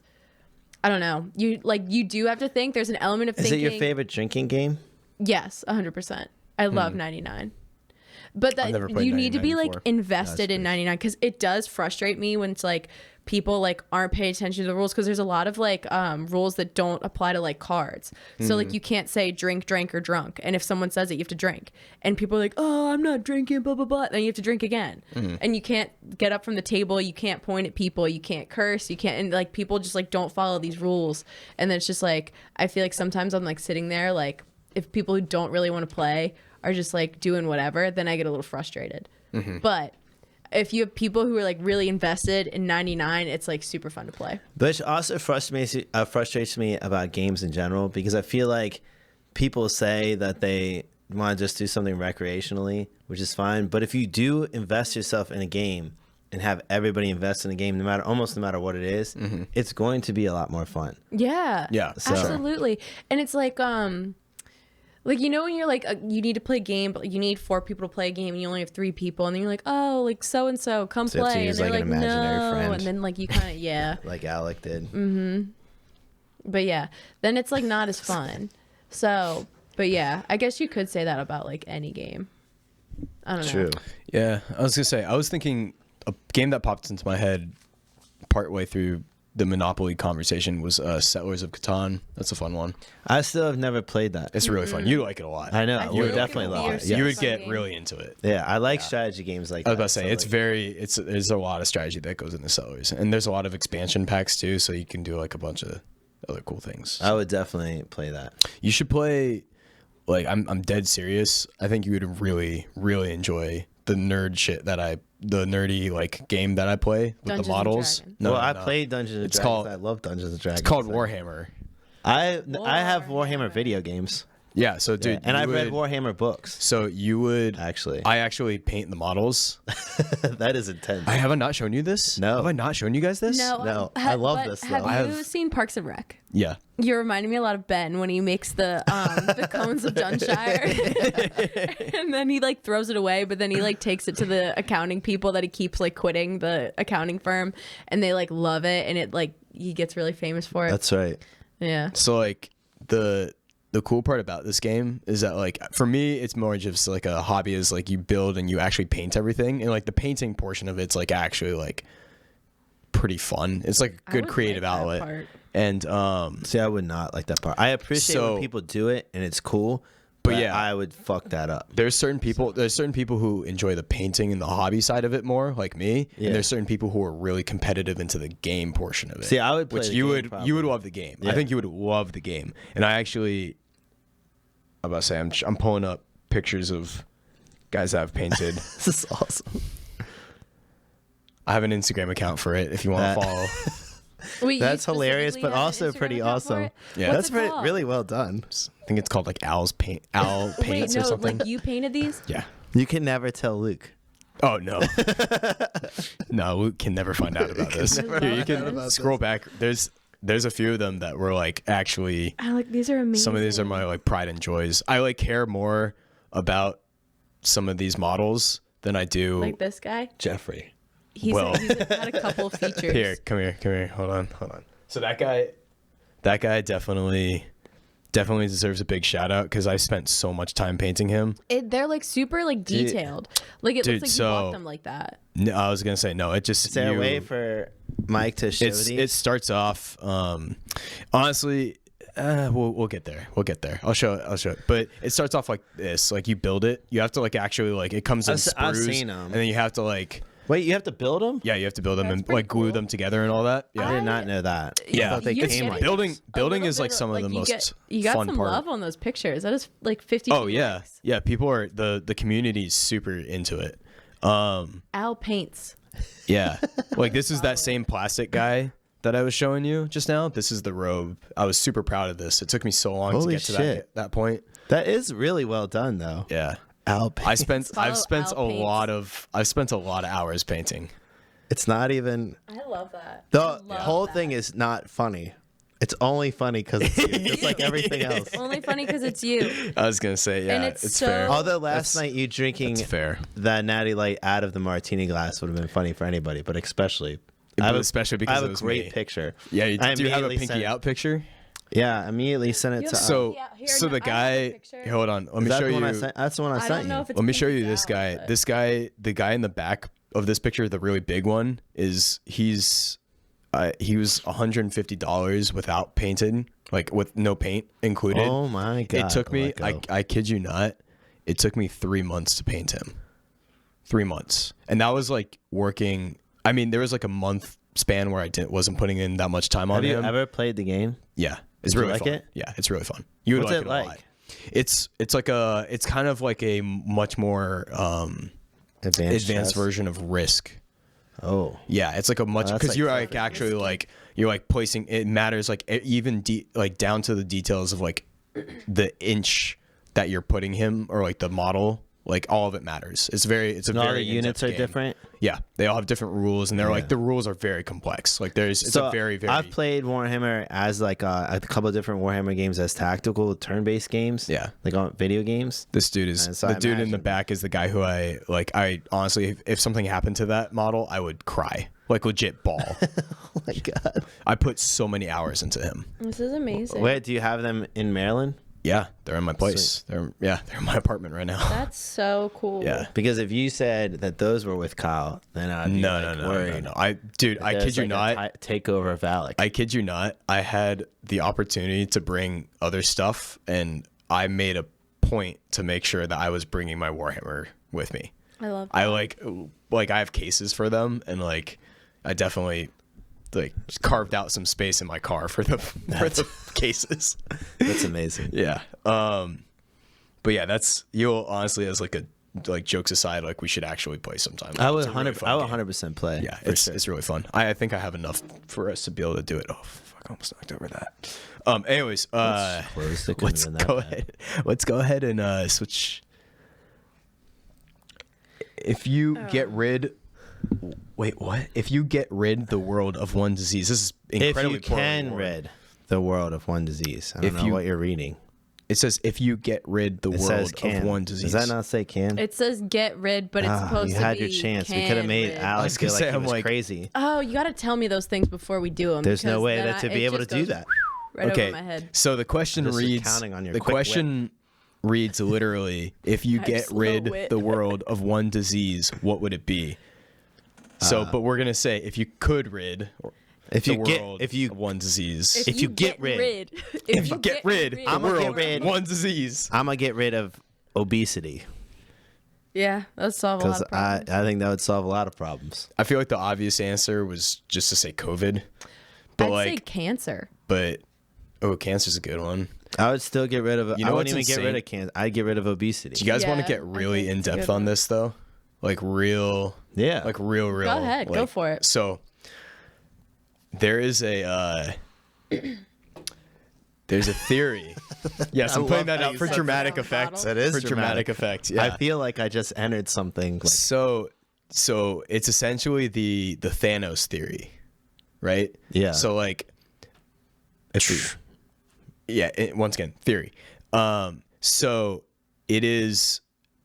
I don't know. You do have to think. There's an element of thinking. Is it your favorite drinking game? Yes, 100%. I love 99. But that never played you need to be 99 like before. invested in 99 because it does frustrate me when it's like people like aren't paying attention to the rules, because there's a lot of like rules that don't apply to like cards. So like you can't say drink, drank, or drunk, and if someone says it, you have to drink, and people are like, oh, I'm not drinking, blah blah blah, then you have to drink again. And you can't get up from the table, you can't point at people, you can't curse, you can't, and like people just like don't follow these rules. And then it's just like, I feel like sometimes I'm like sitting there, like if people who don't really want to play are just like doing whatever, then I get a little frustrated. But if you have people who are like really invested in 99, it's like super fun to play. Which also frustrates me about games in general, because I feel like people say that they want to just do something recreationally, which is fine. But if you do invest yourself in a game and have everybody invest in a game, almost no matter what it is, it's going to be a lot more fun. Yeah. Yeah. Absolutely. And it's like you know when you're like you need to play a game, but you need 4 people to play a game and you only have 3 people, and then you're like, oh, like so and so come So you have to play, and use, they're like, like, an imaginary no, friend. and then like you kind of Like Alec did. but yeah, then it's like not as fun. So but yeah, I guess you could say that about like any game. I don't know. True. Yeah, I was gonna say, I was thinking a game that popped into my head partway through the Monopoly conversation was Settlers of Catan. That's a fun one. I still have never played that. It's really fun. You like it a lot. I know. I I feel would like definitely it would be love your it. super You would fun get game. really into it. Yeah, I like strategy games like I was that. about to say, so, it's like, very, there's a lot of strategy that goes into Settlers, and there's a lot of expansion packs too, so you can do like a bunch of other cool things. I would definitely play that. You should play, like, I'm dead serious. I think you would really, really enjoy the nerdy like game that I play with Dungeons the and models. Dragons. No, I no. played Dungeons and It's Dragons. called- I love Dungeons and Dragons. It's called Warhammer. I have Warhammer video games. Yeah, so dude, And you I've read would- Warhammer books. So you would Actually. I actually paint the models. That is intense. Have I not shown you this? No. Have I not shown you guys this? No, I love but this, though. Have I you have- seen Parks and Rec? Yeah. You're reminding me a lot of Ben when he makes the cones of Dunshire, and then he like throws it away, but then he like takes it to the accounting people that he keeps like quitting the accounting firm, and they like love it, and it like he gets really famous for it. That's right. Yeah. So like the cool part about this game is that like for me it's more just like a hobby, is like you build and you actually paint everything, and like the painting portion of it's like actually like pretty fun. It's like a I good would creative like that outlet. part. And See, I would not like that part. I appreciate So- when people do it and it's cool, But but yeah. I would fuck that up. there's certain people who enjoy the painting and the hobby side of it more, like me. Yeah. And there's certain people who are really competitive into the game portion of it. See, I would play which the you game would probably. you would love the game. Yeah. I think you would love the game. And I'm about to say I'm pulling up pictures of guys that I've painted. This is awesome. I have an Instagram account for it if you want to That- follow. Wait, you That's hilarious, specifically but have an also Instagram pretty account for awesome. it? Yeah. What's That's it called? really well done. I think it's called like Al Wait, Paints no, or something. like you painted these? Yeah. You can never tell Luke. Oh no. No, we can never find out about this. never Here, you find can out about scroll back. There's a few of them that were like actually Alec, these are amazing. some of these are my like pride and joys. I like care more about some of these models than I do like this guy. Jeffrey. He's Well. he's had a couple of features. Here, come here. Hold on. So that guy definitely deserves a big shout out because I spent so much time painting him. They're like super like detailed. Like it Dude, looks like you so- bought them like that. No, I was gonna say no. It just Is there a way for Mike to show it these? starts off. Honestly, we'll get there. I'll show it. But it starts off like this. Like you build it. You have to like actually like it comes in I've sprues, seen 'em. and then you have to like Wait, you have to build them? you have to build them That's and pretty like glue cool. them together and all that. Yeah. I did not know that. I Yeah. thought they You're came getting like building a little is like bit some of the you most you got fun some part. love on those pictures. That is like 50. Oh yeah, yeah. People are the community is super into it. Al paints. Yeah, like this is that same plastic guy that I was showing you just now. This is the robe. I was super proud of this. It took me so long Holy to get to shit. that point. That is really well done, though. Yeah, Al I've spent Follow Al a lot of hours painting. It's not even. I love that. The I love whole that. thing is not funny. It's only funny because it's you, just like everything else. Only funny because it's you. I was gonna say yeah, And it's so- fair. Although last night you drinking That's fair. that natty light out of the martini glass would have been funny for anybody, but especially especially because I have it a was great me. picture. Yeah, I do you have a immediately pinky sent- out picture? Yeah, immediately sent it You to. have- So Yeah, here, so no, the I have a guy. picture. Here, hold on. Let me Is that show the one you. I sent? That's the one I I sent don't know you. if it's Let me show you pinky this out, guy. but- This guy, the guy in the back of this picture, the really big one, is he's he was $150 without painted, like with no paint included. Oh my God. It took me, I kid you not, it took me 3 months to paint him. 3 months. And that was like working. I mean, there was like a month span where I wasn't putting in that much time on him. Have you ever played the game? Yeah. It's Did you really like fun. it? Yeah, it's really fun. You would What's like it it like? a lot. It's kind of like a much more advanced version of Risk. Oh. Yeah, it's like a much, because you're like actually like, you're like placing, it matters like even like down to the details of like the inch that you're putting him, or like the model, like all of it matters. It's a all very the units are game. different. Yeah, they all have different rules, and they're like, the rules are very complex. Like it's a very I've played Warhammer as like a couple of different Warhammer games as tactical turn-based games. Yeah, like on video games. This dude is the dude in the back is the guy who I honestly, if something happened to that model, I would cry, like legit bawl. Oh my God, I put so many hours into him. This is amazing. Wait, do you have them in Maryland? Yeah, they're in my place. They're in my apartment right now. That's so cool. Yeah. Because if you said that those were with Kyle, then I'd be worried. No. I kid you not. Takeover of Alec. I kid you not. I had the opportunity to bring other stuff, and I made a point to make sure that I was bringing my Warhammer with me. I love that. I like I have cases for them, and like I definitely like carved out some space in my car for the cases. That's amazing. Yeah. But yeah, you'll honestly, as like jokes aside, like we should actually play sometime. I would It's a really fun game. 100% play. Yeah, it's really fun. I think I have enough for us to be able to do it. Oh fuck, I almost knocked over that. Anyways, let's go ahead and switch. If you get rid. Wait, what? If you get rid the world of one disease, this is incredibly If you can rid the world of one disease. I don't know what you're reading. It says if you get rid the world of one disease. Does that not say can? It says get rid, but it's supposed to be. You had your chance. We could have made Alex feel like he was crazy. Oh, you got to tell me those things before we do them. There's no way to be able to do that. Right over my head. So the question reads. The question reads literally: if you get rid the world of one disease, what would it be? So, but we're gonna say if you could rid the world of one disease. If you get rid I'm gonna get rid of one disease. I'm gonna get rid of obesity. Yeah, that'd solve a lot of problems. I think that would solve a lot of problems. I feel like the obvious answer was just to say COVID, but I'd say cancer. But cancer's a good one. I would still get rid of. I wouldn't even get rid of cancer. I'd get rid of obesity. Do you guys want to get really in depth on this though? Like real. Yeah. Like real. Go ahead. Go for it. So there is a there's a theory. Yes, I'm putting that out for dramatic effect. That is for dramatic effect. Yeah. I feel like I just entered something. So it's essentially the Thanos theory, right? Yeah. So like once again, theory. So it is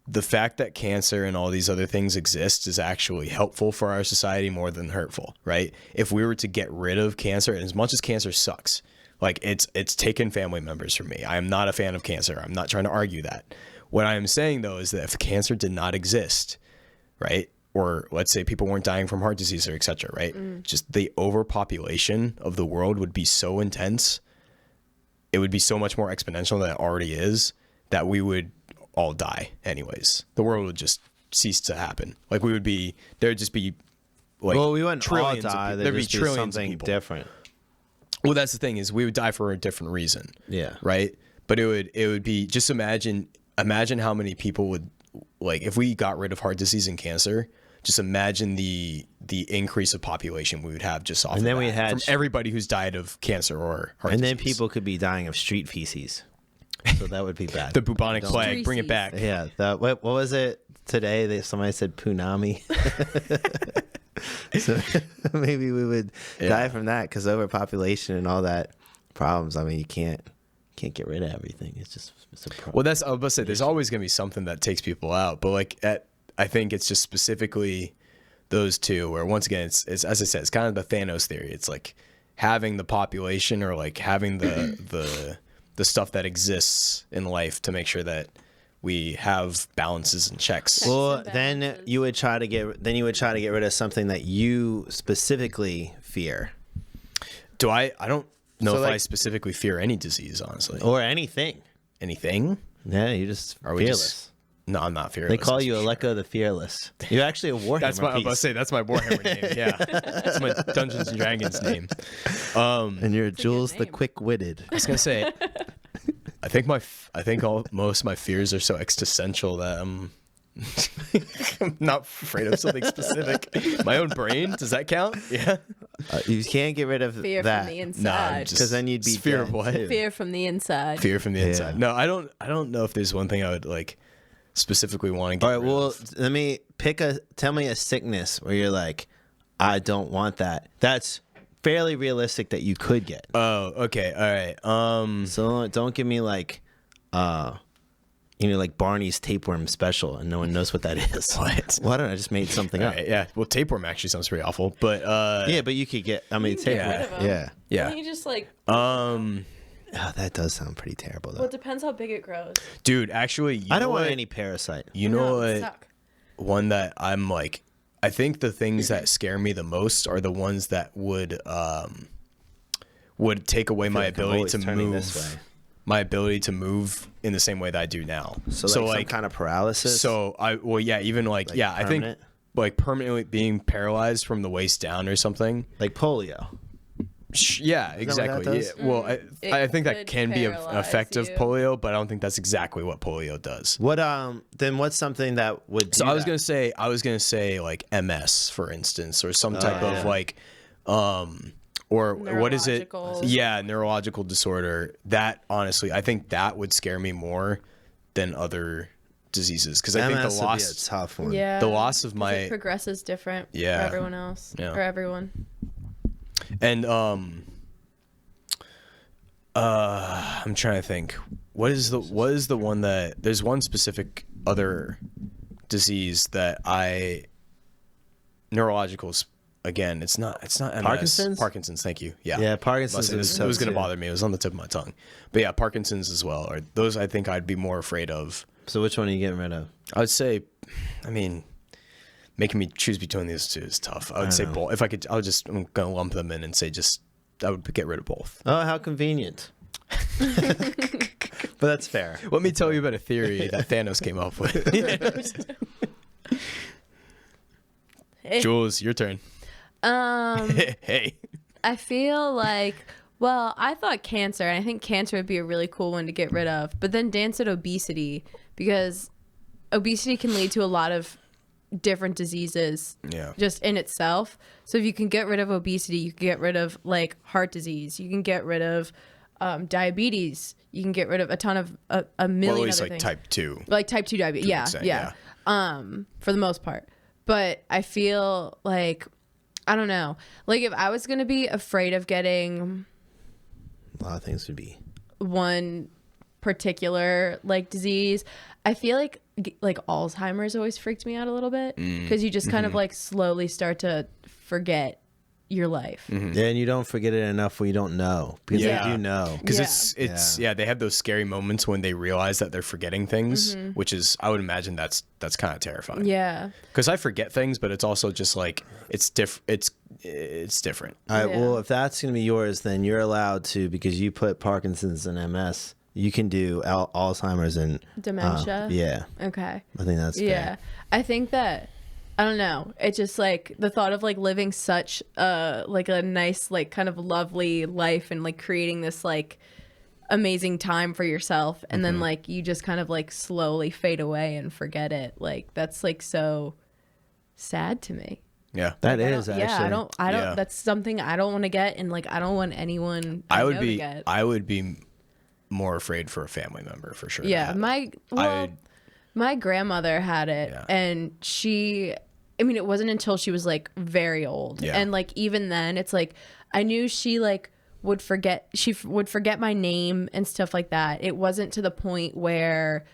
the fact that cancer and all these other things exist is actually helpful for our society more than hurtful, right? If we were to get rid of cancer, and as much as cancer sucks, like it's taken family members from me. I am not a fan of cancer. I'm not trying to argue that. What I am saying though is that if cancer did not exist, right? Or let's say people weren't dying from heart disease or et cetera, right? Just the overpopulation of the world would be so intense. It would be so much more exponential than it already is, that we would all die anyways. The world would just cease to happen. Like there'd just be like, well, we wouldn't all trillions die. there'd be trillions something of people. Different. Well, that's the thing, is we would die for a different reason. Yeah. Right. But it would be, just imagine how many people would, like, if we got rid of heart disease and cancer, just imagine the increase of population we would have just off. And then we had from everybody who's died of cancer or heart disease. And then people could be dying of street feces. So that would be bad. The bubonic plague, bring it back. Yeah. What was it today? Somebody said punami. So maybe we would die from that, because overpopulation and all that problems. I mean, you can't get rid of everything. It's a problem. Well, I was about to say, there's always going to be something that takes people out, but like I think it's just specifically those two, where once again, it's as I said, it's kind of the Thanos theory. It's like having the population, or like having the stuff that exists in life to make sure that we have balances and checks. Well, then you would try to get rid of something that you specifically fear. I don't know So, if like- I specifically fear any disease, honestly. Or anything. Anything? Yeah, you're just Are we fearless. just... No, I'm not fearless. They call that's you for sure. Alec the Fearless. You're actually a Warhammer That's my. I was about to piece. say that's my Warhammer name. Yeah, that's my Dungeons and Dragons name. And you're a good Giules the name. Quick-Witted. I was gonna say, I think most of my fears are so existential that I'm not afraid of something specific. My own brain, does that count? Yeah. You can't get rid of Fear that. from the No, I'm inside. just 'Cause then you'd be it's fear dead, of what? too. Fear from the inside. Fear from the Yeah. inside. No, I don't know if there's one thing I would like specifically want to get All right, rid well, of. let me tell me a sickness where you're like, I don't want that. That's fairly realistic that you could get. Oh, okay, all right. So don't give me like, like Barney's tapeworm special, and no one knows what that is. What? Why don't I just made something All up? right, yeah. Well, tapeworm actually sounds pretty awful, but Yeah, but you could get. I mean, Get tapeworm. rid of 'em. Yeah. yeah. You just like. Oh, that does sound pretty terrible, though. Well, it depends how big it grows. Dude, actually, I don't know want what? any parasite. You know No, they what? suck. One that I'm like, I think the things that scare me the most are the ones that would take away my like I'm ability always to turning move. this way. My ability to move in the same way that I do now. So like some kind of paralysis. So even like yeah, I think permanent? like permanently being paralyzed from the waist down or something. like polio. Yeah, that what that exactly. does? Yeah. Well, It I think that could can be an paralyze effect of you. polio, but I don't think that's exactly what polio does. What then? What's something that would? Do So I was that? gonna say like MS, for instance, or some type yeah. of like, or what is it? Neurological. Yeah, neurological disorder. That honestly, I think that would scare me more than other diseases because I think MS the would be a loss, tough one. Yeah. the loss of 'cause my it progresses different Yeah. for everyone else. Yeah. For everyone. and I'm trying to think. What is the one that there's one specific other disease that neurological again it's not MS. Parkinson's, thank you. Yeah, Parkinson's It is was tough, going to too. bother me. It was on the tip of my tongue. But yeah, Parkinson's as well. Or those I think I'd be more afraid of. So which one are you getting rid of? I would say, I mean, making me choose between these two is tough. I would say both. If I could, I'm going to lump them in and say I would get rid of both. Oh, how convenient. But that's fair. Let me tell you about a theory that Thanos came up with. Giules, your turn. Hey. I feel like, well, I thought cancer, and I think cancer would be a really cool one to get rid of. But then Dan said obesity, because obesity can lead to a lot of different diseases Yeah. just in itself. So if you can get rid of obesity, you can get rid of like heart disease, you can get rid of diabetes, you can get rid of a ton of a million Well, at least other like things. type 2. Like type 2 diabetes. Yeah, say, yeah. For the most part. But I feel like, I don't know. Like if I was going to be afraid of getting A lot of things would be. one particular like disease, I feel like Alzheimer's always freaked me out a little bit because you just kind of like slowly start to forget your life. Yeah, and you don't forget it enough when you don't know. Because Yeah. you do know. Because Yeah. it's they have those scary moments when they realize that they're forgetting things, which is I would imagine that's kind of terrifying. Yeah. Because I forget things, but it's also just like it's different. It's different. All right, Yeah. well, if that's going to be yours, then you're allowed to, because you put Parkinson's and MS, you can do Alzheimer's and Dementia? yeah, Okay. I think that's Yeah. fair. I think that, I don't know. It's just like the thought of like living such like a nice, like kind of lovely life and like creating this like amazing time for yourself. And then like you just kind of like slowly fade away and forget it. Like that's like so sad to me. Yeah. That I is don't- actually. Yeah, I don't, Yeah. that's something I don't want to get. And like, I don't want anyone I know to get. I would be more afraid for a family member for sure. Yeah, I'd- my grandmother had it, Yeah. and it wasn't until she was like very old, Yeah. and like even then, it's like I knew she like would forget my name and stuff like that. It wasn't to the point where,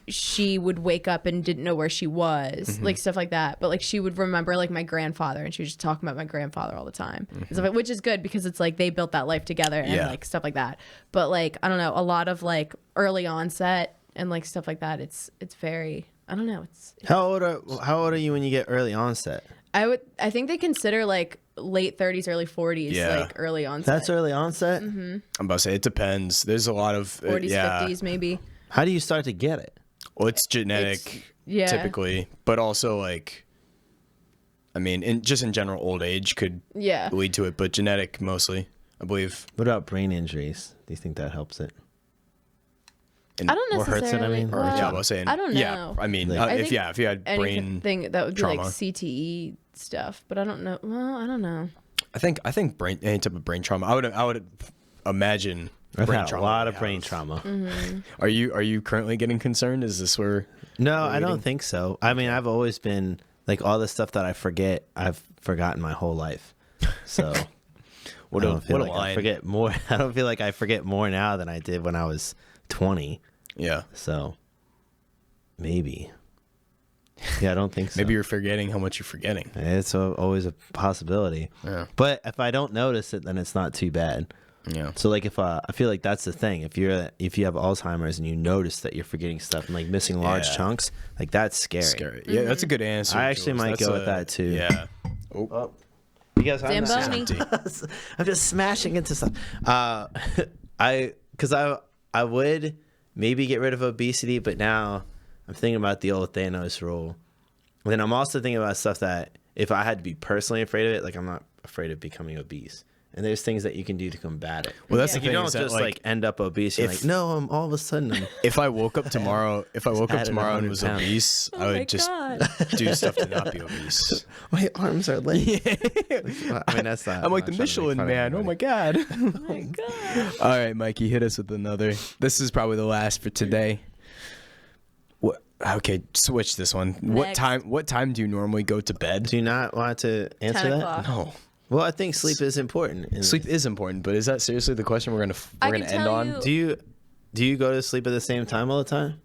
she would wake up and didn't know where she was, like stuff like that. But like she would remember like my grandfather, and she was just talking about my grandfather all the time, and stuff like, which is good because it's like they built that life together and Yeah. like stuff like that. But like I don't know, a lot of like early onset and like stuff like that. It's very, I don't know. It's How old are you when you get early onset? I think they consider like late 30s, early 40s, like early onset. That's early onset? Mm-hmm. I'm about to say it depends. There's a lot of 40s, 50s maybe. How do you start to get it? Well, it's genetic typically, but also like, I mean, in general, old age could lead to it, but genetic mostly, I believe. What about brain injuries? Do you think that helps it? I don't necessarily. Or hurts it, I mean? Well, I was saying. I don't know. Yeah, I mean, if you had brain thing that would be trauma. like CTE stuff, but I don't know. Well, I don't know. I think any type of brain trauma. I would imagine. I've had a lot of brain trauma. Mm-hmm. Are you currently getting concerned? Is this where? No, I don't think so. I mean, I've always been like all the stuff that I forget, I've forgotten my whole life. So I don't feel like I forget more. I don't feel like I forget more now than I did when I was 20. Yeah. So maybe. Yeah, I don't think so. Maybe you're forgetting how much you're forgetting. It's always a possibility. Yeah. But if I don't notice it, then it's not too bad. Yeah. So like if I feel like that's the thing. If you have Alzheimer's and you notice that you're forgetting stuff and like missing large chunks, like that's scary. Scary. Yeah, that's a good answer. I actually Giules. might go with that too. Yeah. Oh. You guys have Zamboni. I'm just smashing into stuff. I would maybe get rid of obesity, but now I'm thinking about the old Thanos rule. And then I'm also thinking about stuff that if I had to be personally afraid of it, like I'm not afraid of becoming obese. And there's things that you can do to combat it. Well, that's like the thing. You don't is that, just like end up obese. You're like, no, I'm all of a sudden. If I woke up tomorrow, and was pounds. obese, I would just do stuff to not be obese. My arms are lame. I mean, that's not. I'm like the Michelin Man. Oh my god. Oh my god. All right, Mikey, hit us with another. This is probably the last for today. What? Okay, switch this one. Next. What time do you normally go to bed? Do you not want to answer 10 that? o'clock. No. Well, I think sleep is important. Sleep is important, but is that seriously the question we're gonna end on? Do you go to sleep at the same time all the time?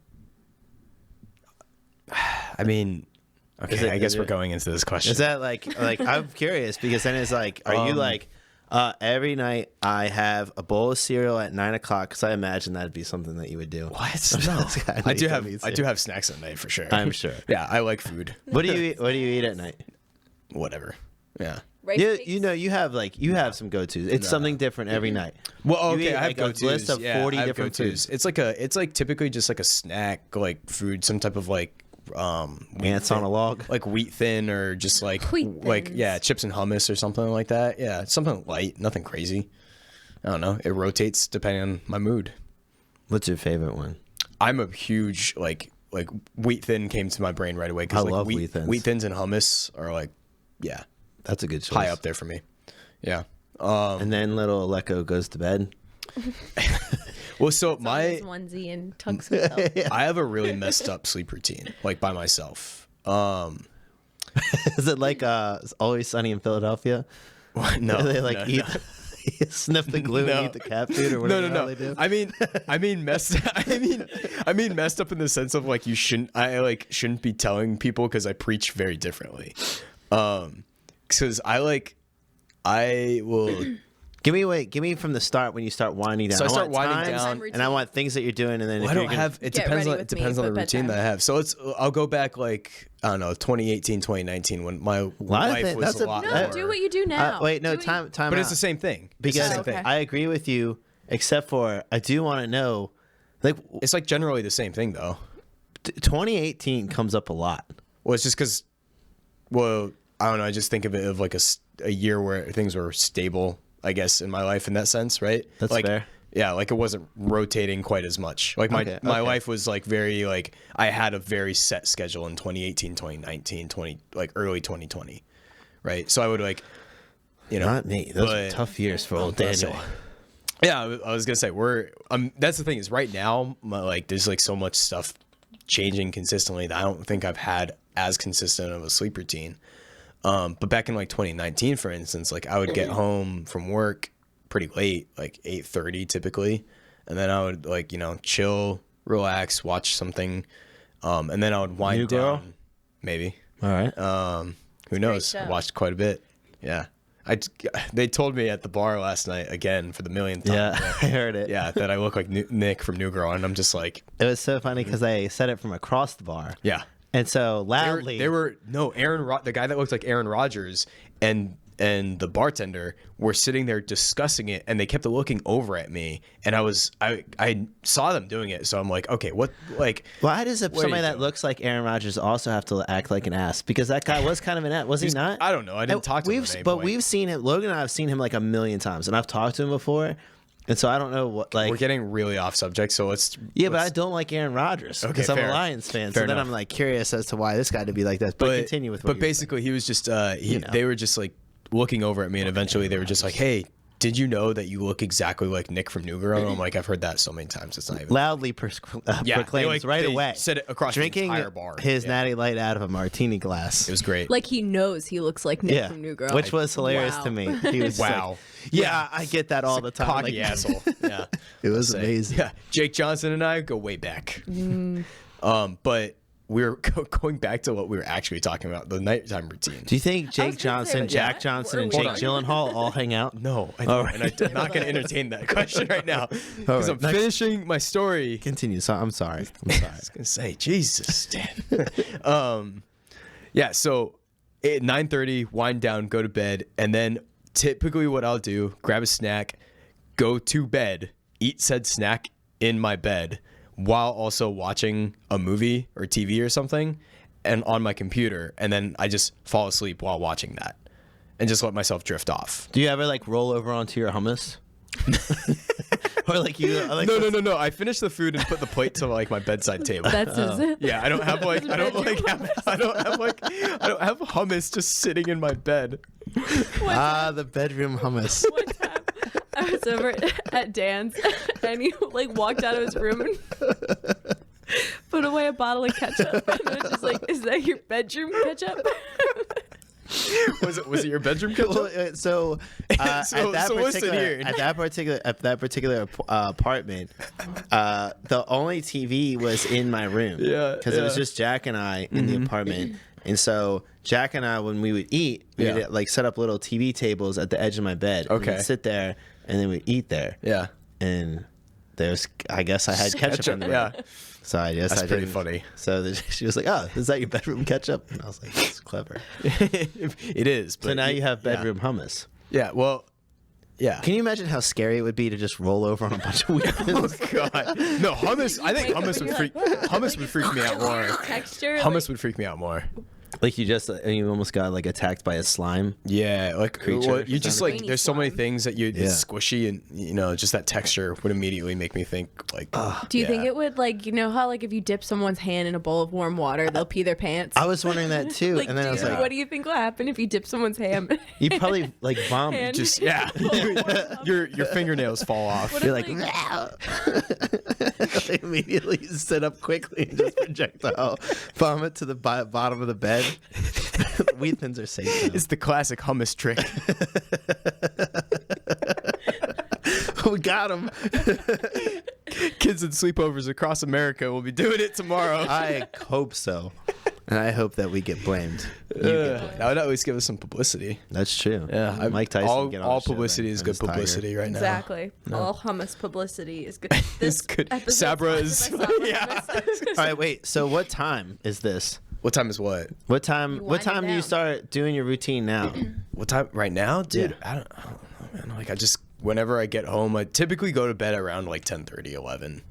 I mean, okay, I guess we're going into this question. Is that like I'm curious because then it's like, are you like every night I have a bowl of cereal at 9 o'clock? Because I imagine that'd be something that you would do. What? No, I do have snacks at night for sure. I'm sure. Yeah, I like food. What do you eat? What do you eat at night? Whatever. Yeah. You know, you have some go-tos. It's something different every night. Well, okay, eat, I have like, go-tos. a list of 40 different go-tos. foods. It's like typically just like a snack, like food, some type of like Ants on a log, like wheat thin, or just like chips and hummus or something like that. Yeah, something light, nothing crazy. I don't know. It rotates depending on my mood. What's your favorite one? I'm a huge like wheat thin came to my brain right away I love wheat thins. Wheat thins and hummus are like, yeah. That's a good choice. High up there for me. Yeah. And then little Alec goes to bed. Well, so His onesie and tucks himself. I have a really messed up sleep routine, like by myself. Is it like Always Sunny in Philadelphia? No, they like no, eat, sniff the glue and eat the cat food or whatever No. they do. I mean messed. I mean messed up in the sense of like shouldn't be telling people because I preach very differently. Because I will. Give me from the start when you start winding down. So I start winding times, down, and I want things that you're doing, and then I don't have. It depends on the routine that I have. So I'll go back like I don't know 2018, 2019 when my life was a lot. No, do what you do now. Time. But out. it's the same thing. Because I agree with you, except for I do want to know, like it's like generally the same thing though. 2018 comes up a lot. Well, it's just because. Well, I don't know. I just think of it of like a year where things were stable, I guess, in my life in that sense, right? That's like, fair. Yeah, like it wasn't rotating quite as much. Like my life was like very like I had a very set schedule in 2018, 2019, early 2020, right? So I would like, not me. Those are tough years for old Daniel. Yeah, I was gonna say that's the thing is right now, there's like so much stuff changing consistently that I don't think I've had as consistent of a sleep routine. But back in like 2019, for instance, like I would get home from work pretty late, like 8:30 typically, and then I would like chill, relax, watch something, and then I would wind down. Maybe. All right. Who knows? I watched quite a bit. Yeah. They told me at the bar last night again for the millionth time. Yeah, I heard it. Yeah, that I look like Nick from New Girl, and I'm just like. It was so funny because I said it from across the bar. Yeah. And so loudly, they were no the guy that looked like Aaron Rodgers and the bartender were sitting there discussing it, and they kept looking over at me, and I saw them doing it, so I'm like, okay, what, like, why does somebody that doing? looks like Aaron Rodgers also have to act like an ass? Because that guy was kind of an ass, was he not? I don't know. I didn't talk to him at any But point. we've seen him. Logan and I have seen him like a million times, and I've talked to him before, and so I don't know what like. We're getting really off subject, so let's. But I don't like Aaron Rodgers because I'm a Lions fan. So then I'm like curious as to why this guy to be like that. But continue with. But basically, he was just. They were just like looking over at me, and eventually they were just like, "Hey, did you know that you look exactly like Nick from New Girl?" And I'm like, "I've heard that so many times. It's not even." Loudly proclaims right away, said it across drinking the entire bar. his Natty Light out of a martini glass. It was great. Like he knows he looks like Nick from New Girl, which was hilarious to me. He was wow. Yeah, I get that all the time. Cocky asshole. Yeah, it was amazing. Yeah, Jake Johnson and I go way back. But we're going back to what we were actually talking about, the nighttime routine. Do you think Jake Johnson, Jack Johnson, and Jake Gyllenhaal all hang out? No, I don't. Right. And I'm not going to entertain that question right now because I'm finishing my story. Continue. So I'm sorry. I was going to say, Jesus, Dan. Yeah, so at 9:30, wind down, go to bed, and then typically what I'll do, grab a snack, go to bed, eat said snack in my bed, while also watching a movie or TV or something and on my computer, and then I just fall asleep while watching that and just let myself drift off. Do you ever like roll over onto your hummus? Or like you like No. I finish the food and put the plate to like my bedside table. That's his. Yeah, I don't have hummus just sitting in my bed. the bedroom hummus. One time I was over at Dan's and he like walked out of his room and put away a bottle of ketchup. And I was just like, is that your bedroom ketchup? Was it your bedroom ketchup? Well, so, at that particular apartment, the only TV was in my room. Yeah, because it was just Jack and I in the apartment. And so Jack and I, when we would eat, we would like set up little TV tables at the edge of my bed. Okay. We'd sit there and then we'd eat there. Yeah. And I guess I had ketchup in the room. Yeah. So I guess That's pretty funny. So she was like, "Oh, is that your bedroom ketchup?" And I was like, "That's clever." It is. But So now you have bedroom hummus. Yeah. Well. Yeah. Can you imagine how scary it would be to just roll over on a bunch of weed? Oh God. No, hummus. I think hummus would freak me out more. Texture. Hummus would freak me out more. Like you almost got like attacked by a slime. Yeah, like Creature. you just like there's so many things that it's Yeah. squishy, and just that texture would immediately make me think like. Do you think it would like how like if you dip someone's hand in a bowl of warm water, they'll pee their pants? I was wondering that too, Like, and then I was like, what do you think will happen if you dip someone's hand? "You probably like vomit." Hand. Just your fingernails fall off. What You're if, like, immediately sit up quickly and just projectile vomit to the bottom of the bed. Weed thins are safe. Now. It's the classic hummus trick. We got him. Kids and sleepovers across America will be doing it tomorrow. I hope so, and I hope that we get blamed. You get blamed. That would at least give us some publicity. That's true. Yeah, Mike Tyson. All, can get on all the show, publicity right? is I'm good just tired. publicity right now. Exactly. All hummus publicity is good. It's good. episode's Sabra sponsored is. by Sabra Yeah. Hummus. All right, wait. So what time is this? What time is what? What time? You What wind it time do you down. start doing your routine now? What time right now, dude? Yeah. I don't know, man. Like whenever I get home, I typically go to bed around like 10:30, 11.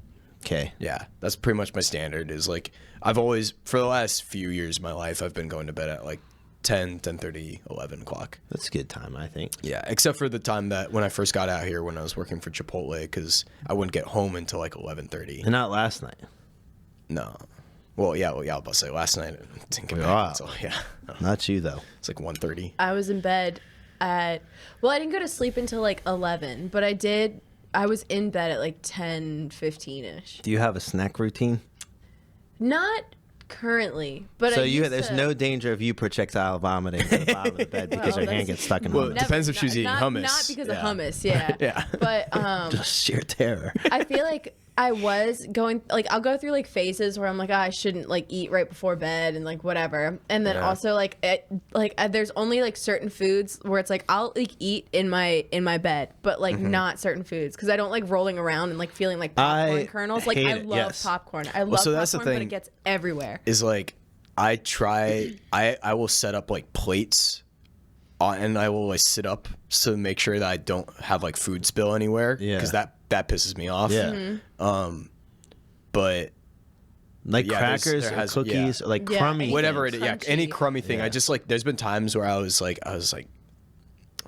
Okay. Yeah, that's pretty much my standard. Is like I've always, for the last few years of my life, I've been going to bed at like 10:30, 11 o'clock. That's a good time, I think. Yeah, except for the time that when I first got out here, when I was working for Chipotle, because I wouldn't get home until like 11:30. And not last night. No. Well, yeah, I was about to say last night I didn't get Wow. back until Not you though. it's like 1:30. I was in bed I didn't go to sleep until like 11, but I was in bed at like 10:15ish. Do you have a snack routine? Not currently, but So I used there's to. no danger of you projectile vomiting at the bottom of the bed because your hand that's- gets stuck in Well, hummus. it depends if she's eating hummus. Not because of Yeah. hummus, yeah. Yeah. But Just sheer terror. I feel like I was going like I'll go through like phases where I'm like, I shouldn't like eat right before bed and like whatever, and then Yeah. also there's only like certain foods where it's like I'll like eat in my bed, but like not certain foods because I don't like rolling around and like feeling like popcorn I kernels. Like hate I it, love yes. popcorn. I love so that's the popcorn, but thing. it gets everywhere. Is like I try. I will set up like plates, and I will like sit up to make sure that I don't have like food spill anywhere. Yeah. Because that pisses me off. Yeah. But Like yeah, crackers or cookies or like crummy whatever things. it is. Yeah, any crummy thing. Yeah. I just like. There's been times where I'm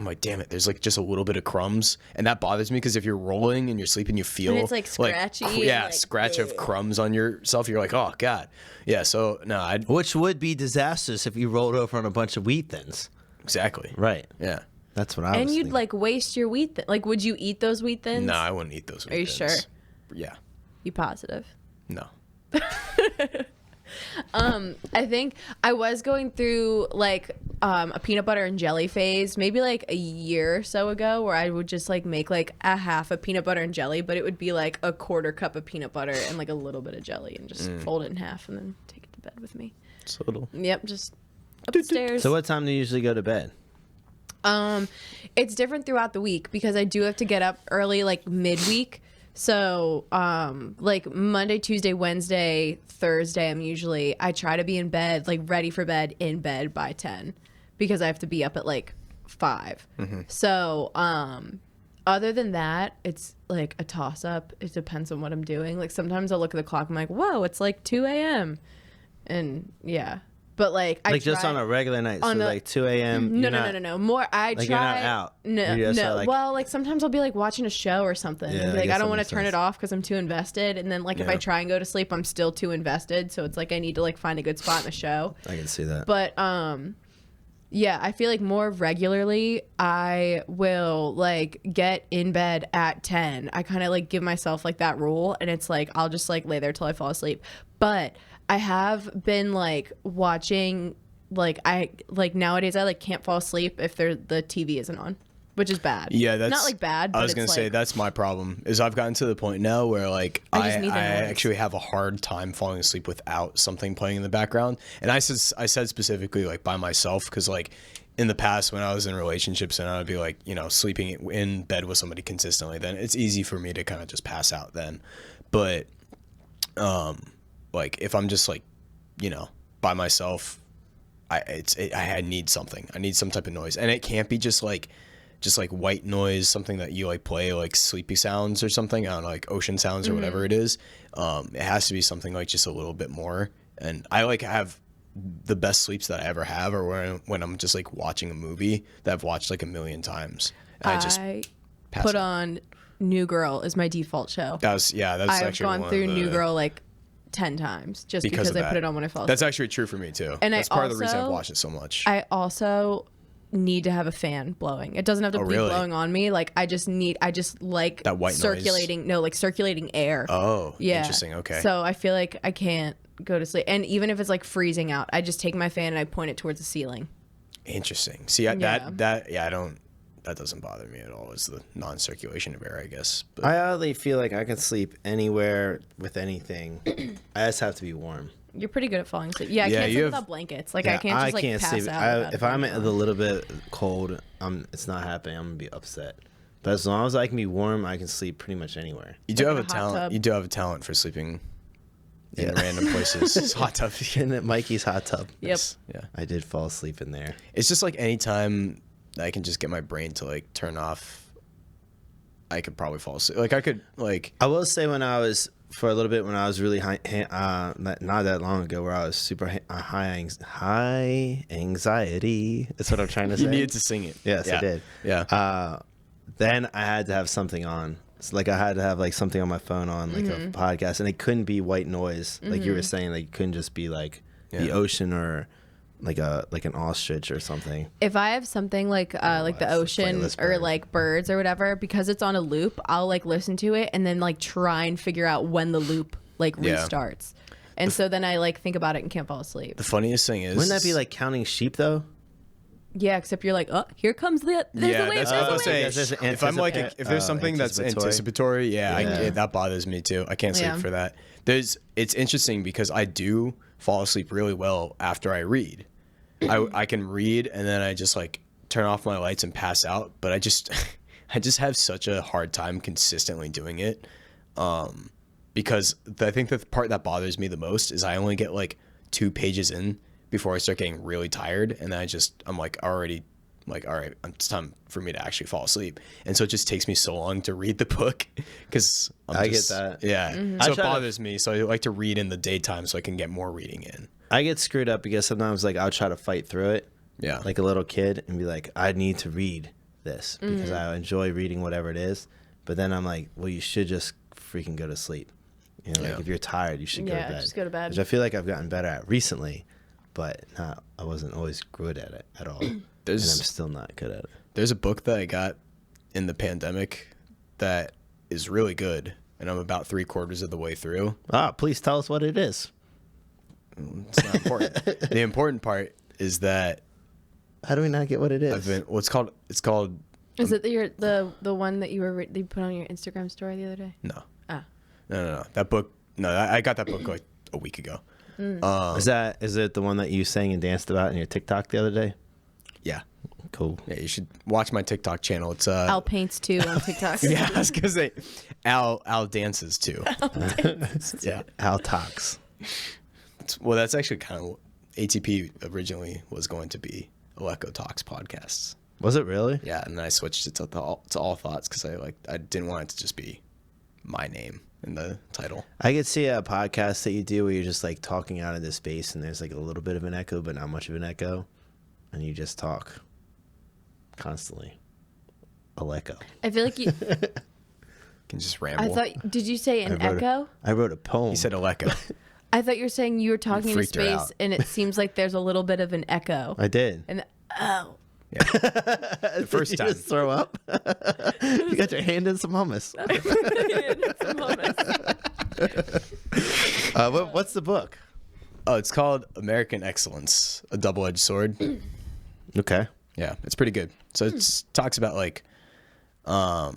like, damn it. There's like just a little bit of crumbs, and that bothers me because if you're rolling and you're sleeping, you feel And it's, like, scratchy and, like, scratch of crumbs on yourself. You're like, oh god, yeah. So no, Which would be disastrous if you rolled over on a bunch of wheat thins. exactly Right. yeah. That's what I was And you'd thinking. like waste your wheat. Like, would you eat those wheat thins? No, I wouldn't eat those. Are you sure? Yeah. You positive? No. I think I was going through like a peanut butter and jelly phase maybe like a year or so ago, where I would just like make like a half a peanut butter and jelly, but it would be like a quarter cup of peanut butter and like a little bit of jelly, and just fold it in half and then take it to bed with me. It's a little. Yep, just upstairs. So what time do you usually go to bed? It's different throughout the week because I do have to get up early, like midweek. So, like Monday, Tuesday, Wednesday, Thursday, I try to be in bed, like ready for bed, in bed by 10, because I have to be up at like 5. So, other than that, it's like a toss up. It depends on what I'm doing. Like sometimes I'll look at the clock. I'm like, whoa, it's like 2 a.m. And yeah. But like I Just on a regular night, so on a- like 2 a.m. No. More, I Like, try. you're not out. No, You're just, no. like- well, like sometimes I'll be like watching a show or something. Yeah, And be I like, guess I don't that want to makes turn sense. it off because I'm too invested. And then like if I Yeah. try and go to sleep, I'm still too invested. So it's like I need to like find a good spot in the show. I can see that. But yeah, I feel like more regularly I will like get in bed at 10. I kind of like give myself like that rule, and it's like I'll just like lay there till I fall asleep. But I have been like watching, like I like nowadays I like can't fall asleep if the TV isn't on, which is bad. Yeah, that's not like bad. But I was gonna say that's my problem. Is I've gotten to the point now where like I just need the noise. actually have a hard time falling asleep without something playing in the background. And I said specifically like by myself, because like in the past when I was in relationships and I would be like, you know, sleeping in bed with somebody consistently, then it's easy for me to kind of just pass out then. But like if I'm just like, you know, by myself, I need something. I need some type of noise, and it can't be just like white noise, something that you like play like sleepy sounds or something. I don't know, like ocean sounds or whatever it is. It has to be something like just a little bit more. And I like have the best sleeps that I ever have, or when I'm just like watching a movie that I've watched like a million times. And I just pass put out. on New Girl is my default show. That's I've actually gone one through of the, New Girl like 10 times just because of I that. put it on when I fall asleep. That's actually true for me too. And that's I part of the reason I've also- watched it so much. I also need to have a fan blowing. It doesn't have to be really? blowing on me. Like I just like That white noise? circulating air. Oh, Yeah. interesting. Okay. So I feel like I can't go to sleep. And even if it's like freezing out, I just take my fan and I point it towards the ceiling. Interesting. See, Yeah. that doesn't bother me at all. It's the non-circulation of air, I guess. But I oddly feel like I can sleep anywhere with anything. I just have to be warm. You're pretty good at falling asleep. Yeah, I Yeah, can't you sleep have- without blankets. Like I can't just like pass sleep. out. without If a I'm blanket a on. little bit cold, it's not happening. I'm gonna be upset. But as long as I can be warm, I can sleep pretty much anywhere. you do Like have in a a hot talent. tub. You do have a talent for sleeping in Yeah. random places. It's hot tub. In Mikey's hot tub. Yep. Yeah. I did fall asleep in there. It's just like anytime I can just get my brain to like turn off, I could probably fall asleep. Like I could like. I will say for a little bit when I was really high, not that long ago, where I was super high anxiety. That's what I'm trying to say. You needed to sing it. Yes, yeah. I did. Yeah. Then I had to have something on. It's like I had to have like something on my phone on, like a podcast, and it couldn't be white noise, like you were saying. Like it couldn't just be like the ocean or like an ostrich or something. If I have something like the it's a ocean playlist or bird. like birds or whatever, because it's on a loop, I'll like listen to it and then like try and figure out when the loop like Yeah. restarts. And so then I like think about it and can't fall asleep. The funniest thing is, Wouldn't that be like counting sheep though? Yeah, except you're like, oh, here comes there's yeah, a wave, that's there's what I a was wave. saying. If I'm like, if there's something that's anticipatory, that bothers me too. I can't sleep Yeah. for that. It's interesting because I do fall asleep really well after I read. I can read and then I just like turn off my lights and pass out. But I just have such a hard time consistently doing it. Because I think the part that bothers me the most is I only get like 2 pages in before I start getting really tired, and then I'm like already like, all right, it's time for me to actually fall asleep. And so it just takes me so long to read the book because I get that. Yeah. Mm-hmm. So it bothers me. So I like to read in the daytime so I can get more reading in. I get screwed up because sometimes like I'll try to fight through it. Yeah. Like a little kid and be like, I need to read this because I enjoy reading whatever it is. But then I'm like, well, you should just freaking go to sleep. You know, like if you're tired, you should go to bed. Just go to bed. Which I feel like I've gotten better at recently, but I wasn't always good at it at all. And I'm still not good at it. There's a book that I got in the pandemic that is really good, and I'm about 3/4 of the way through. Please tell us what it is. It's not important. The important part is that How do we not get what it is? it's called. Is it the one that you put on your Instagram story the other day? No. Ah. No. That book. No, I got that book like a week ago. Is it the one that you sang and danced about in your TikTok the other day? Yeah. Cool. Yeah, you should watch my TikTok channel. It's Al paints too on TikTok. Yeah, I was gonna say Al dances too. Yeah. Al talks. Well, that's actually kind of ATP originally was going to be Alec Talks podcasts. Was it really? Yeah, and then I switched it to All Thoughts because I didn't want it to just be my name in the title. I could see a podcast that you do where you're just like talking out into space and there's like a little bit of an echo, but not much of an echo, and you just talk constantly. Aleco. I feel like you. Can just ramble. Did you say an echo? I wrote a poem. He said Aleco. I thought you were saying you were talking in freaked her space, out. and it seems like there's a little bit of an echo. I did. And The first Did time. you just throw up? You got your hand in some hummus. What's the book? Oh, it's called American Excellence: A Double-Edged Sword. Okay. Yeah, it's pretty good. So it talks about like, I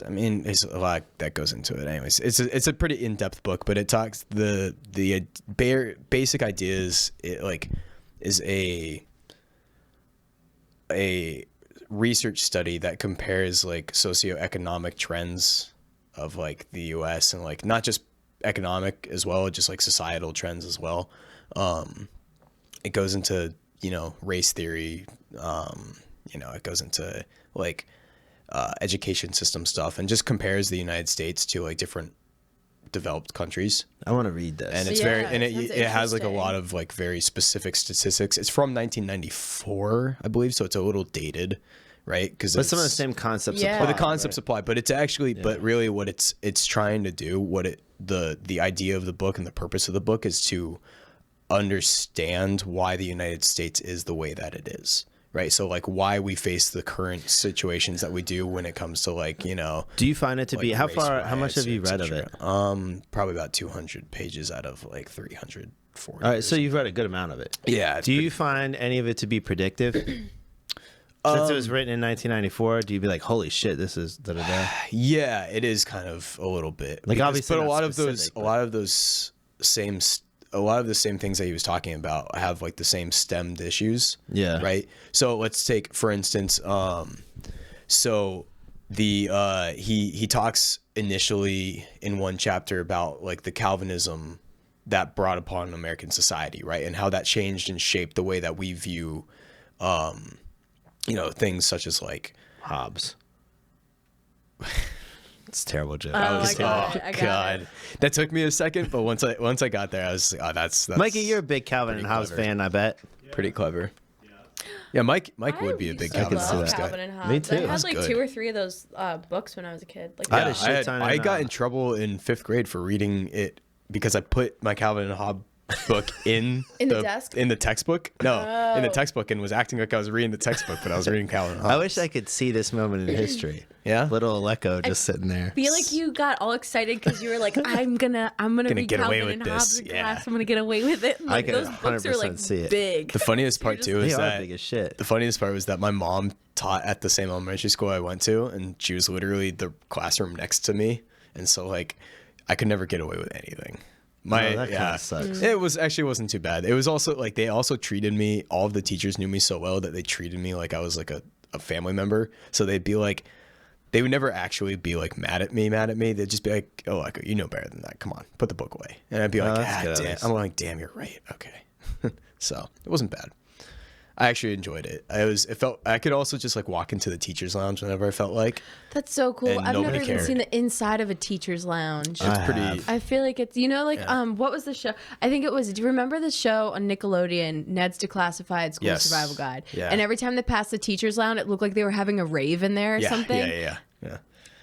mean, there's a lot that goes into it. Anyways, it's a pretty in-depth book, but it talks the basic ideas. It like is a research study that compares like socioeconomic trends of like the U.S. and like not just economic as well, just like societal trends as well. It goes into race theory. It goes into like education system stuff and just compares the United States to like different developed countries. I want to read this. And it's it has like a lot of like very specific statistics. It's from 1994, I believe, so it's a little dated, right? But some of the same concepts Yeah. apply. the concepts apply, but it's actually but really what it's trying to do, the idea of the book and the purpose of the book is to understand why the United States is the way that it is. Right. So like why we face the current situations that we do when it comes to like, Do you find it to like be how race much have you riots, read of et it? cetera. Probably about 200 pages out of like 340. All right, so you've read a good amount of it. Yeah. Do you find any of it to be predictive? Since it was written in 1994, do you be like, "Holy shit, this is da da da"? Yeah, it is kind of a little bit. Like, obviously but not a lot of the same things that he was talking about have like the same stemmed issues. Yeah. Right. So let's take, for instance, so the he talks initially in one chapter about like the Calvinism that brought upon American society, right, and how that changed and shaped the way that we view, things such as like Hobbes. It's a terrible joke. I got it. That took me a second, but once I got there, I was like, oh, that's Mikey, you're a big Calvin and Hobbes clever. fan, I bet. pretty clever. Yeah, Mike would be a big I Calvin love Hobbes guy. Calvin and Hobbes. Me too. I had That's like good. 2 or 3 of those books when I was a kid. Like I had a Yeah, shit ton I in, got in trouble in 5th grade for reading it because I put my Calvin and Hobbes book in the desk? in the textbook. No, in the textbook, and was acting like I was reading the textbook, but I was reading Calvin and Hobbes. I wish I could see this moment in history. Yeah? Little Aleco just sitting there. feel like you got all excited because you were like, I'm gonna read get away Calvin with and this, Hobbes in yeah. class. I'm gonna get away with it. And, I like, can those books are 100% like see it. big. The funniest part too They is are that big as shit. the funniest part was that my mom taught at the same elementary school I went to, and she was literally the classroom next to me, and so like I could never get away with anything. That kinda sucks. It wasn't too bad. It was also like they also treated me. All of the teachers knew me so well that they treated me like I was like a family member. So they'd be like, they would never actually be like mad at me. They'd just be like, "Oh, like, you know better than that. Come on, put the book away." And I'd be like, that's good, at damn. least. I'm like, damn, you're right. Okay. So it wasn't bad. I actually enjoyed it. It felt I could also just like walk into the teacher's lounge whenever I felt like. That's so cool. And I've never nobody even cared. seen the inside of a teacher's lounge. It's pretty. I feel like it's, what was the show? I think it was, do you remember the show on Nickelodeon, Ned's Declassified School Yes. Survival Guide? Yeah. And every time they passed the teacher's lounge, it looked like they were having a rave in there or something. Yeah.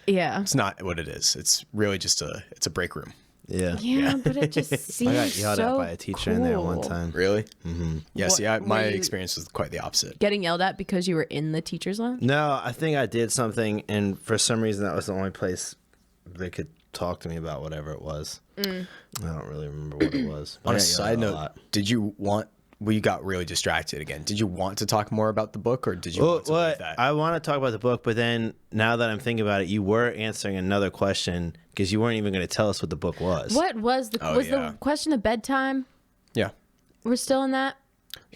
Yeah. It's not what it is. It's really just it's a break room. Yeah. Yeah, but it just seems I got yelled so at by a teacher in there one cool. time. Really? Mm-hmm. Yeah. What- See, were my you- experience was quite the opposite. Getting yelled at because you were in the teacher's lounge? No, I think I did something, and for some reason that was the only place they could talk to me about whatever it was. I don't really remember what it was. but On I a got yelled side at note, lot. did you want? We got really distracted again. Did you want to talk more about the book, or did you want to leave that? I want to talk about the book, but then now that I'm thinking about it, you were answering another question because you weren't even going to tell us what the book was. What was the, Oh, was yeah. the question of bedtime? Yeah, We're still in that?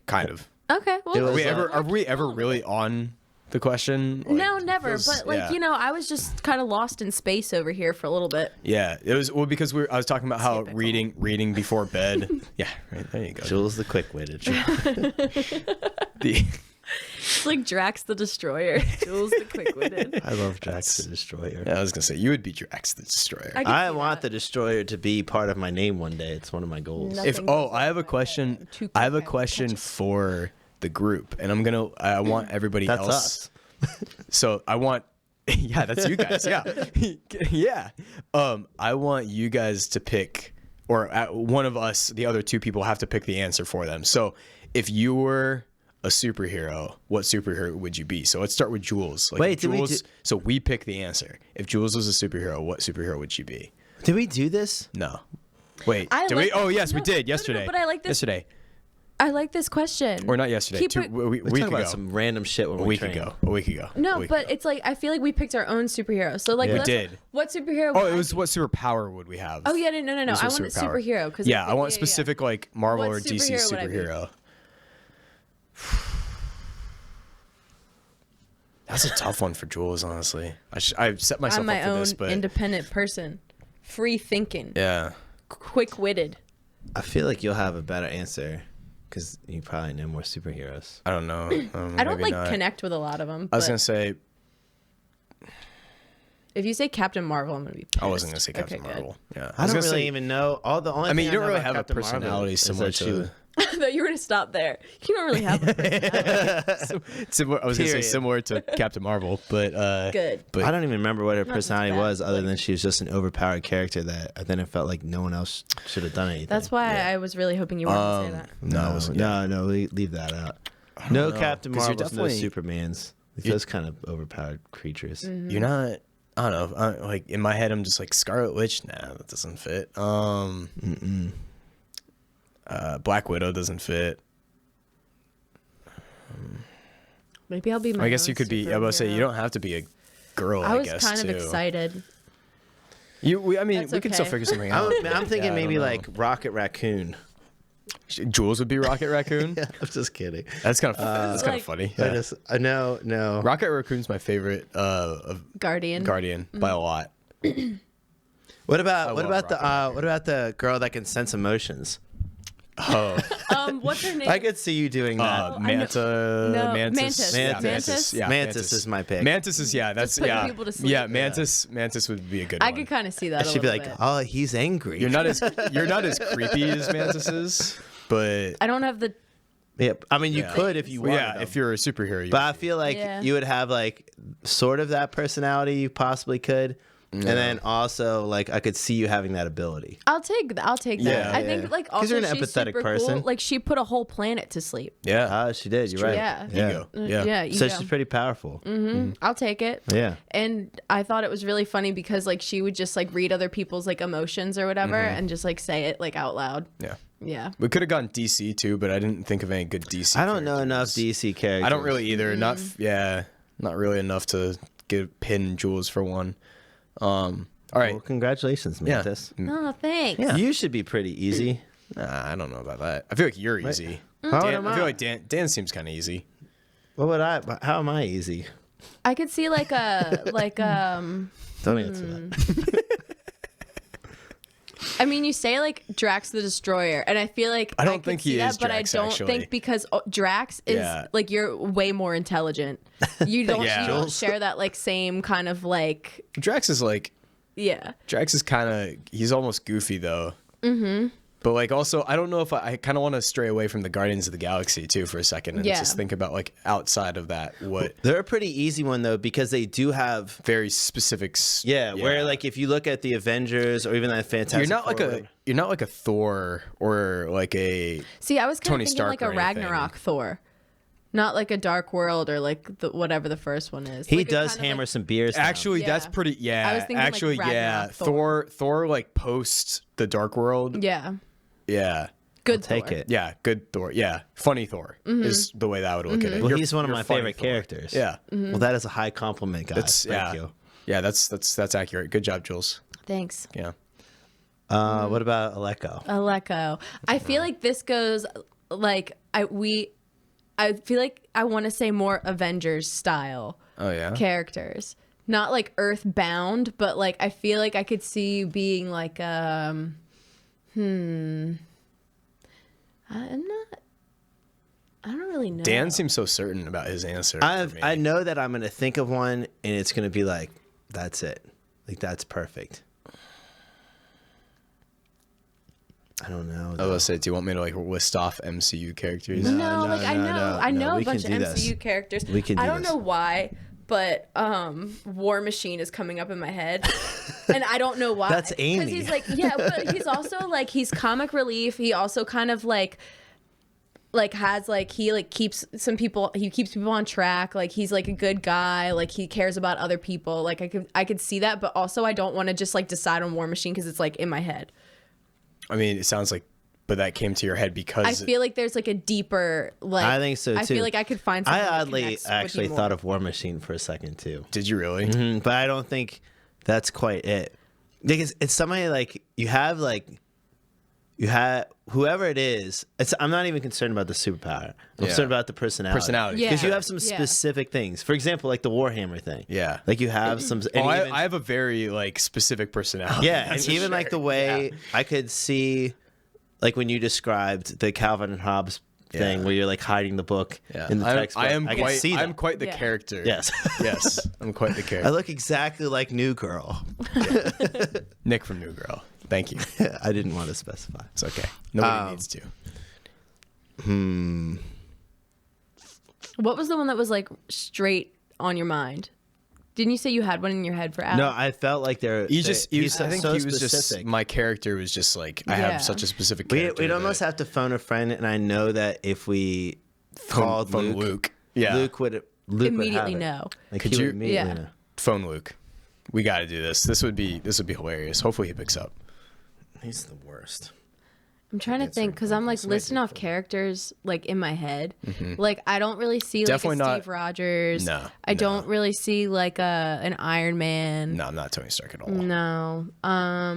kind of. Okay. Well, It was Are we ever really on the question? Like, no, never. because- But like, yeah. I was just kind of lost in space over here for a little bit. Yeah, it was because I was talking about how Typical. reading before bed. Yeah, right there you go. Jules the quick-witted. The- It's like Drax the Destroyer. Jules the Quick-Witted. I love Drax the Destroyer. yeah, I was gonna say you would be Drax the Destroyer. I can I see want that. the Destroyer to be part of my name one day. It's one of my goals. No. If Nothing goes I have a question. I have a question for the group, and I want everybody That's else. us. So I want, yeah, that's you guys. Yeah, yeah. I want you guys to pick, or one of us, the other two people have to pick the answer for them. So if you were a superhero, what superhero would you be? So let's start with Giules. Like, Wait, did we Giules. do- So we pick the answer. If Giules was a superhero, what superhero would she be? Did we do this? No. Wait. I Did like we? Oh that. yes, we No, did no, no, yesterday. but I like this- Yesterday, I like this question. or not yesterday? Keep Two, it- a We week talked ago. about some random shit when A we week trained. ago. A week ago. No, A week but ago. it's like I feel like we picked our own superhero. So like, Yeah. We let's- did. What superhero? Oh, would it I was be? what superpower would we have? Oh yeah, no. It was I a want a superhero because Yeah, I want specific like Marvel What or DC superhero would I be? superhero. That's a tough one for Jules, honestly. I've set myself I'm my up for own this, but independent person, free thinking, yeah, quick-witted. I feel like you'll have a better answer because you probably know more superheroes. I don't know. I don't maybe like not. connect with a lot of them. I was but gonna say if you say Captain Marvel, I'm gonna be pissed. I wasn't gonna say Captain Okay, good. Marvel. Yeah, I was don't gonna really say- even know. All the only I mean, thing you don't know really about have a Captain Marvel personality is similar that to. I thought you were gonna stop there. You don't really have a personality. Similar, I was gonna say Period. similar to Captain Marvel, but Good. But I don't even remember what her Not such personality bad, was, other like- than she was just an overpowered character that then it felt like no one else should have done anything. That's why I was really hoping you weren't gonna say that. no, it wasn't- yeah. no, leave that out. No know, Captain 'cause you're Marvels, no definitely- Supermans. Those kind of overpowered creatures. Mm-hmm. You're not. I don't know. Like in my head, I'm just like Scarlet Witch. Nah, that doesn't fit. Black Widow doesn't fit. Maybe I'll be my I guess own you could be. I was say you superhero. don't have to be a girl. I was guess, kind of too. excited. I mean, That's we can still okay. figure something out. I'm thinking Yeah, I maybe don't know. like Rocket Raccoon. Jules would be Rocket Raccoon. I'm just kidding. That's kind of that's kind Like- of funny. I Yeah. just no. Rocket Raccoon's my favorite of Guardian. Guardian by a lot. What about love Rocket what about the girl that can sense emotions? Oh, What's her name? I could see you doing that. I know- Manta, No, Mantis. Mantis. Yeah, Mantis? Yeah, Mantis is my pick. Mantis is that's putting yeah. people to sleep. Yeah, Mantis would be a good I one. could kind of see that. She'd be like, bit. "Oh, he's angry." You're not as creepy as Mantis is, but I don't have the. Yeah, I mean, you Yeah. could if you wanted. yeah, if you're a superhero, you But I feel like Yeah. you would have like sort of that personality. You possibly could, and then also like I could see you having that ability. I'll take that. Yeah, I yeah. think like 'Cause also you're an she's empathetic super person. Cool. Like she put a whole planet to sleep. yeah, Ah, she did. You're right. Yeah. ego, yeah. Yeah. So ego. she's pretty powerful. I'll take it. Yeah. And I thought it was really funny because like she would just like read other people's like emotions or whatever and just like say it like out loud. yeah. Yeah. We could have gone DC too, but I didn't think of any good DC. I don't know enough characters. DC characters. I don't really either. Not really enough to give pin Jules for one. All right. Well, congratulations, Yeah. Mantis. Oh, thanks. You should be pretty easy. Nah, I don't know about that. I feel like you're easy. How Dan, am I I? feel like Dan seems kind of easy. What would I? How am I easy? I could see like a Don't answer that. I mean, you say like Drax the Destroyer, and I feel like I don't could think see he that, is but Drax, I don't actually. think because Drax is Yeah. like you're way more intelligent. You don't, Yeah. you don't share that like same kind of like Drax is kind of, he's almost goofy though. Mm-hmm. But like also, I don't know if I kind of want to stray away from the Guardians of the Galaxy too for a second and just think about like outside of that, what They're a pretty easy one though because they do have very specific. where like if you look at the Avengers or even that Fantastic you're not like a Thor or like a See, I was kind Tony of thinking Stark like a or anything. Ragnarok Thor, not like a Dark World or like whatever the first one is. he Like a does kind of, hammer like, some beers. down. Actually, that's Yeah. pretty. Yeah, I was thinking, like, actually, yeah. Ragnarok Thor. Thor, like post the Dark World. Yeah, Yeah, good. take Thor. it. yeah. Good Thor. Yeah, funny Thor is the way that I would look at it. Well, You're- he's one of you're my funny favorite Thor. characters. Yeah, Well, that is a high compliment, guys. that's Thank you. Yeah, that's accurate. Good job, Jules. Thanks. Yeah. What about Aleko? Aleko. I feel like this goes like I feel like I want to say more Avengers style Oh yeah. characters. Not like Earthbound, but like I feel like I could see you being like I don't really know. Dan seems so certain about his answer. for me. I know that I'm going to think of one and it's going to be like, that's it. Like, that's perfect. I don't know. I was though. gonna say, do you want me to like list off MCU characters? No, like I know a we can bunch of do this. MCU characters. We can I do don't this. know why, but War Machine is coming up in my head, and I don't know why. That's Amy. Because he's like, yeah, but he's also like he's comic relief. He also kind of like has like he like keeps people on track. Like he's like a good guy. Like he cares about other people. Like I could see that, but also I don't want to just like decide on War Machine because it's like in my head. I mean, it sounds like, but that came to your head because I feel like there's like a deeper like. I think so, I too. feel like I could find. Something I that oddly connects with actually you more. thought of War Machine for a second, too. Did you really? But I don't think that's quite it. Because it's somebody like you have whoever it is. I'm not even concerned about the superpower. I'm concerned about the personality. Personality. Yeah. Because you have some Yeah. specific things. For example, like the Warhammer thing. Yeah. Like you have some. Oh, and even- I have a very like specific personality. yeah, and that's for even like the sure. way I could see, like when you described the Calvin and Hobbes thing, Yeah. where you're like hiding the book Yeah. in the textbook. I am can quite. see that. I'm quite the Yeah. character. Yes. Yes, I'm quite the I character. look exactly like New Girl. Nick from New Girl. Thank you. I didn't want to specify. It's okay. Nobody needs to. What was the one that was like straight on your mind? Didn't you say you had one in your head for Alec? No, I felt like they're. I think he was specific. just my character was just like I Yeah. have such a specific character. We'd almost have to phone a friend, and I know that if we called phone Luke. Yeah, Luke would immediately have it. know. Like Could he you- would immediately Yeah. know. phone Luke. We got to do this. This would be hilarious. Hopefully he picks up. He's the worst. I'm trying to think because I'm like listing off characters like in my head. Like I don't really see Definitely like a not- Steve Rogers. No, I no. don't really see like an Iron Man. No, I'm not Tony Stark at all. No. I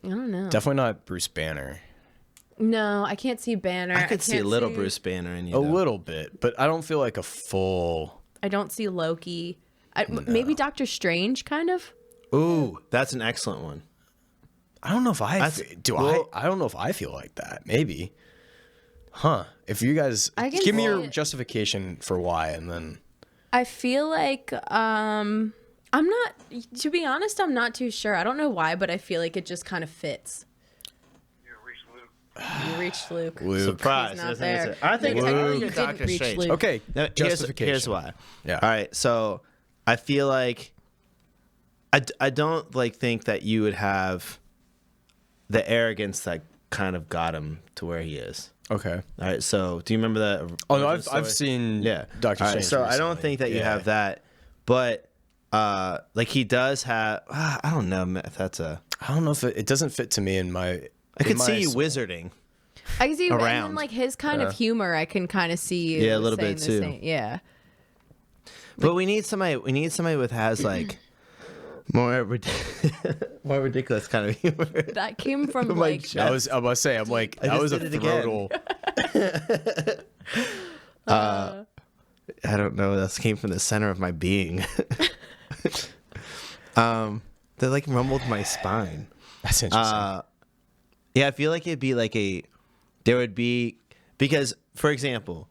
don't know. Definitely not Bruce Banner. No, I can't see Banner. I could see a can't little Bruce Banner in you. A though. little bit, but I don't feel like a full. I don't see Loki. Maybe Doctor Strange, kind of. Ooh, that's an excellent one. I don't know if I well- I don't know if I feel like that. Maybe. Huh. If you guys I can give me see your it. justification for why and then I feel like I'm not. To be honest, I'm not too sure. I don't know why, but I feel like it just kind of fits. You reached Luke. Luke. Surprise! He's not I think there. it's I think Luke. technically You you're didn't Doctor reach Strange. Luke. Okay. Now, Justification. here's why. Yeah. All right. So I feel like I don't like think that you would have the arrogance that kind of got him to where he is. Okay. All right. So do you remember that? Oh no, origin I've story? seen Yeah. Doctor All right, Strange. so I don't recently. think that you Yeah. have that, but like he does have. I don't know if that's a. I don't know if it doesn't fit to me in my. I could see you wizarding. I can see, and Around. then like his kind of humor, I can kind of see. You Yeah, a little saying bit, the too. same- Yeah. But we need somebody. We need somebody with has like more more ridiculous kind of humor. That came from My like. chest. I was about to say I'm like I that just was a did it again. throttle. I don't know. That came from the center of my being. That like rumbled my spine. That's interesting. Yeah, I feel like it'd be like there would be, because, for example,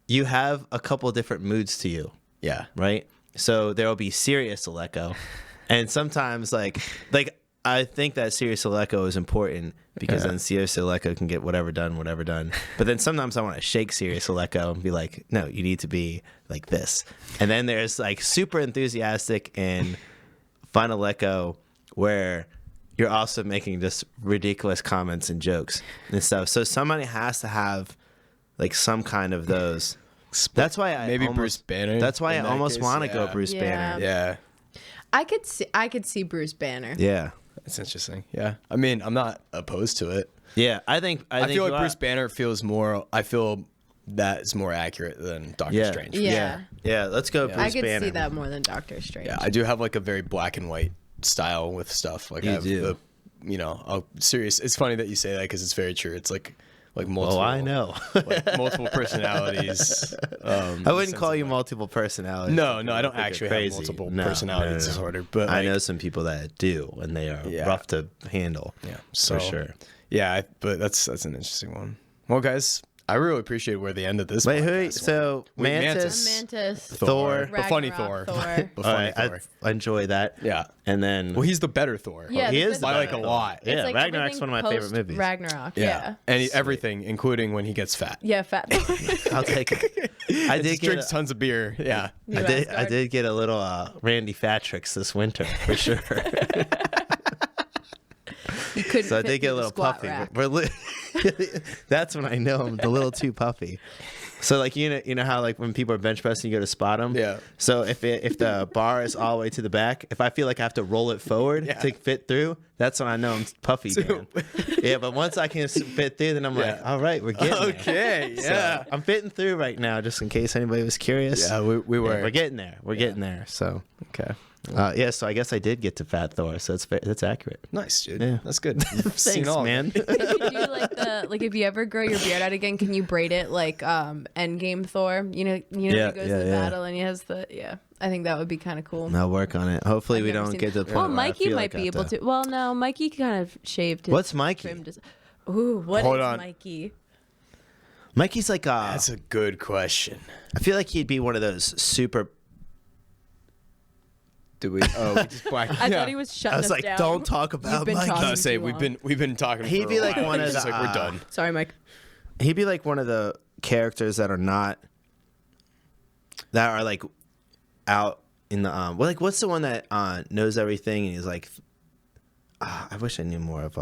you have a couple different moods to you, yeah. right? So there will be serious Aleko, and sometimes like I think that serious Aleko is important because then serious Aleko can get whatever done. But then sometimes I want to shake serious Aleko and be like, no, you need to be like this. And then there's like super enthusiastic and fun Aleko where you're also making just ridiculous comments and jokes and stuff. So somebody has to have like some kind of those. That's why I maybe Bruce Banner. That's why I almost want to go Bruce Banner. Yeah. I could see Bruce Banner. Yeah. That's interesting. Yeah. I mean, I'm not opposed to it. Yeah. I feel like Bruce Banner feels more, I feel that is more accurate than Doctor Strange. Yeah. Yeah. Let's go Bruce Banner. I could see that more than Doctor Strange. Yeah. I do have like a very black and white style with stuff. Like You I have do. serious. It's funny that you say that because it's very true. It's like multiple. Oh, I know. Like multiple personalities. I wouldn't call you multiple personalities. No, I don't think you're actually crazy. have multiple No, personality no. disorder. But I like, know some people that do, and they are Yeah. rough to handle. Yeah, for sure. Yeah, but that's an interesting one. Well, guys, I really appreciate where the end of this. Wait, podcast so went. Mantis, Mantis. Thor. the funny Thor, Ragnarok the All funny right, Thor. I enjoy that. Yeah. And then, Well, he's the better Thor. Yeah, he is the the I like better a Thor. lot. Yeah, It's like Ragnarok's one of my favorite movies. Ragnarok. Yeah, Yeah. and everything, including when he gets fat. Yeah, fat. I'll take it. I did Drinks get. tons of beer. Yeah. I did get a little Randy Fatrix this winter for sure. You couldn't So I fit did get a through the little squat puffy. rack. That's when I know I'm a little too puffy. So like you know how like when people are bench pressing, you go to spot them. Yeah. So if the bar is all the way to the back, if I feel like I have to roll it forward to fit through, that's when I know I'm puffy. Dan. Yeah, but once I can fit through, then I'm like, all right, we're getting there. Okay. Yeah. So I'm fitting through right now, just in case anybody was curious. Yeah, we were. We're getting there. We're getting there. So Okay. yeah, so I guess I did get to Fat Thor, so that's accurate. Nice, dude. Yeah. That's good. You've seen Thanks, all of man. it. Can you do like if you ever grow your beard out again, can you braid it like Endgame Thor? You know Yeah, he goes to yeah, the yeah. battle and he has the I think that would be kind of cool. I'll work on it. Hopefully I've we never don't seen get to the that. point Well, where I Mikey feel might like I be have able to. Well, no, Mikey kind of shaved his. What's Mikey? trimmed his- Ooh, what Hold is on. Mikey? Mikey's like That's a good question. I feel like he'd be one of those super. Do we? Oh, we just blacked. I thought he was shutting I was us like, down. don't talk about You've been Mikey. talking I say too we've long. been talking. He'd for be a like while. one of It's the, like we're done. Sorry, Mike. He'd be like one of the characters that are like out in the well, like what's the one that knows everything and he's like, I wish I knew more of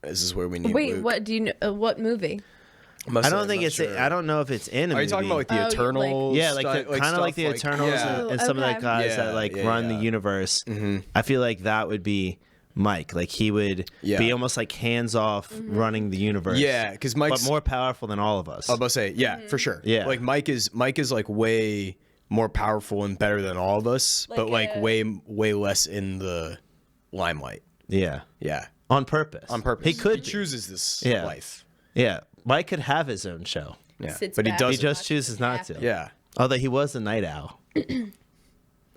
This is where we need. Wait, Luke. what do you know? What movie? I don't think it's. I don't know if it's in a Are you talking about like the Oh, Eternals? yeah, like kind of like stuff the Eternals yeah. and some of okay. the guys Yeah, that like yeah, run yeah. the universe. Mm-hmm. I feel like that would be Mike. Like he would be almost like hands off running the universe. Yeah, because Mike's but more powerful than all of us. I was about to say, yeah, for sure. Yeah. Like Mike is like way more powerful and better than all of us, but like way less in the limelight. Yeah, Yeah. on purpose. On purpose. He could. He chooses this Yeah. life. Yeah, Mike could have his own show. Yeah. Sits But he back. doesn't. He just chooses not to. Yeah. Although he was a night owl.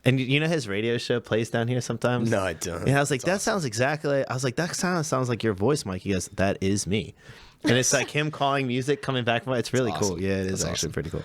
And you know his radio show plays down here sometimes? No, I don't. And I was like, that sounds exactly. I was like, that sounds like your voice, Mike. He goes, that is me. And it's like him calling music coming back from it. It's really cool. awesome. Yeah, it is That's actually awesome. pretty cool.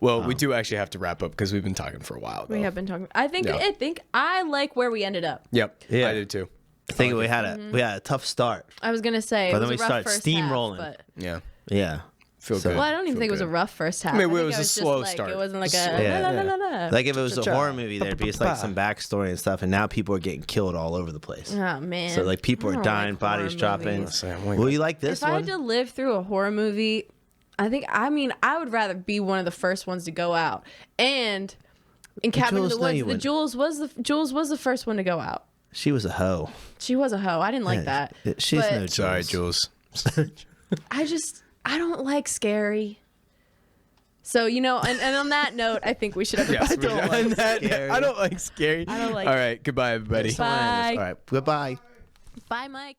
Well, we do actually have to wrap up because we've been talking for a while. We though. have been talking. I think Yeah. I like where we ended up. Yep. Yeah. I do too. I think we had a tough start. I was gonna say, But it then was we a rough start first steamrolling. half, but Yeah. Yeah. Feel So- good. well, I don't even Feel think it was a good. rough first half. I mean, it think was a just slow like, start. It wasn't like Slow. a Yeah. la, la, la, la, la. Like if it was a Cha-cha. horror movie, there'd be just like some backstory and stuff. And now people are getting killed all over the place. Oh man. So like people I are don't dying, like bodies horror dropping. movies. Will you like this If I one? had to live through a horror movie, I would rather be one of the first ones to go out. And in Cabin in Giules, the no, Woods, you the wouldn't. Jules was the first one to go out. She was a hoe. She was a hoe. I didn't like Yeah, that. She's But- no Sorry, Giules. Jules. I don't like scary. So, and on that note, I think we should have Yes, I don't like scary. I don't like scary. I don't like- All right. Goodbye, everybody. Bye. All right. Goodbye. Bye, Mike.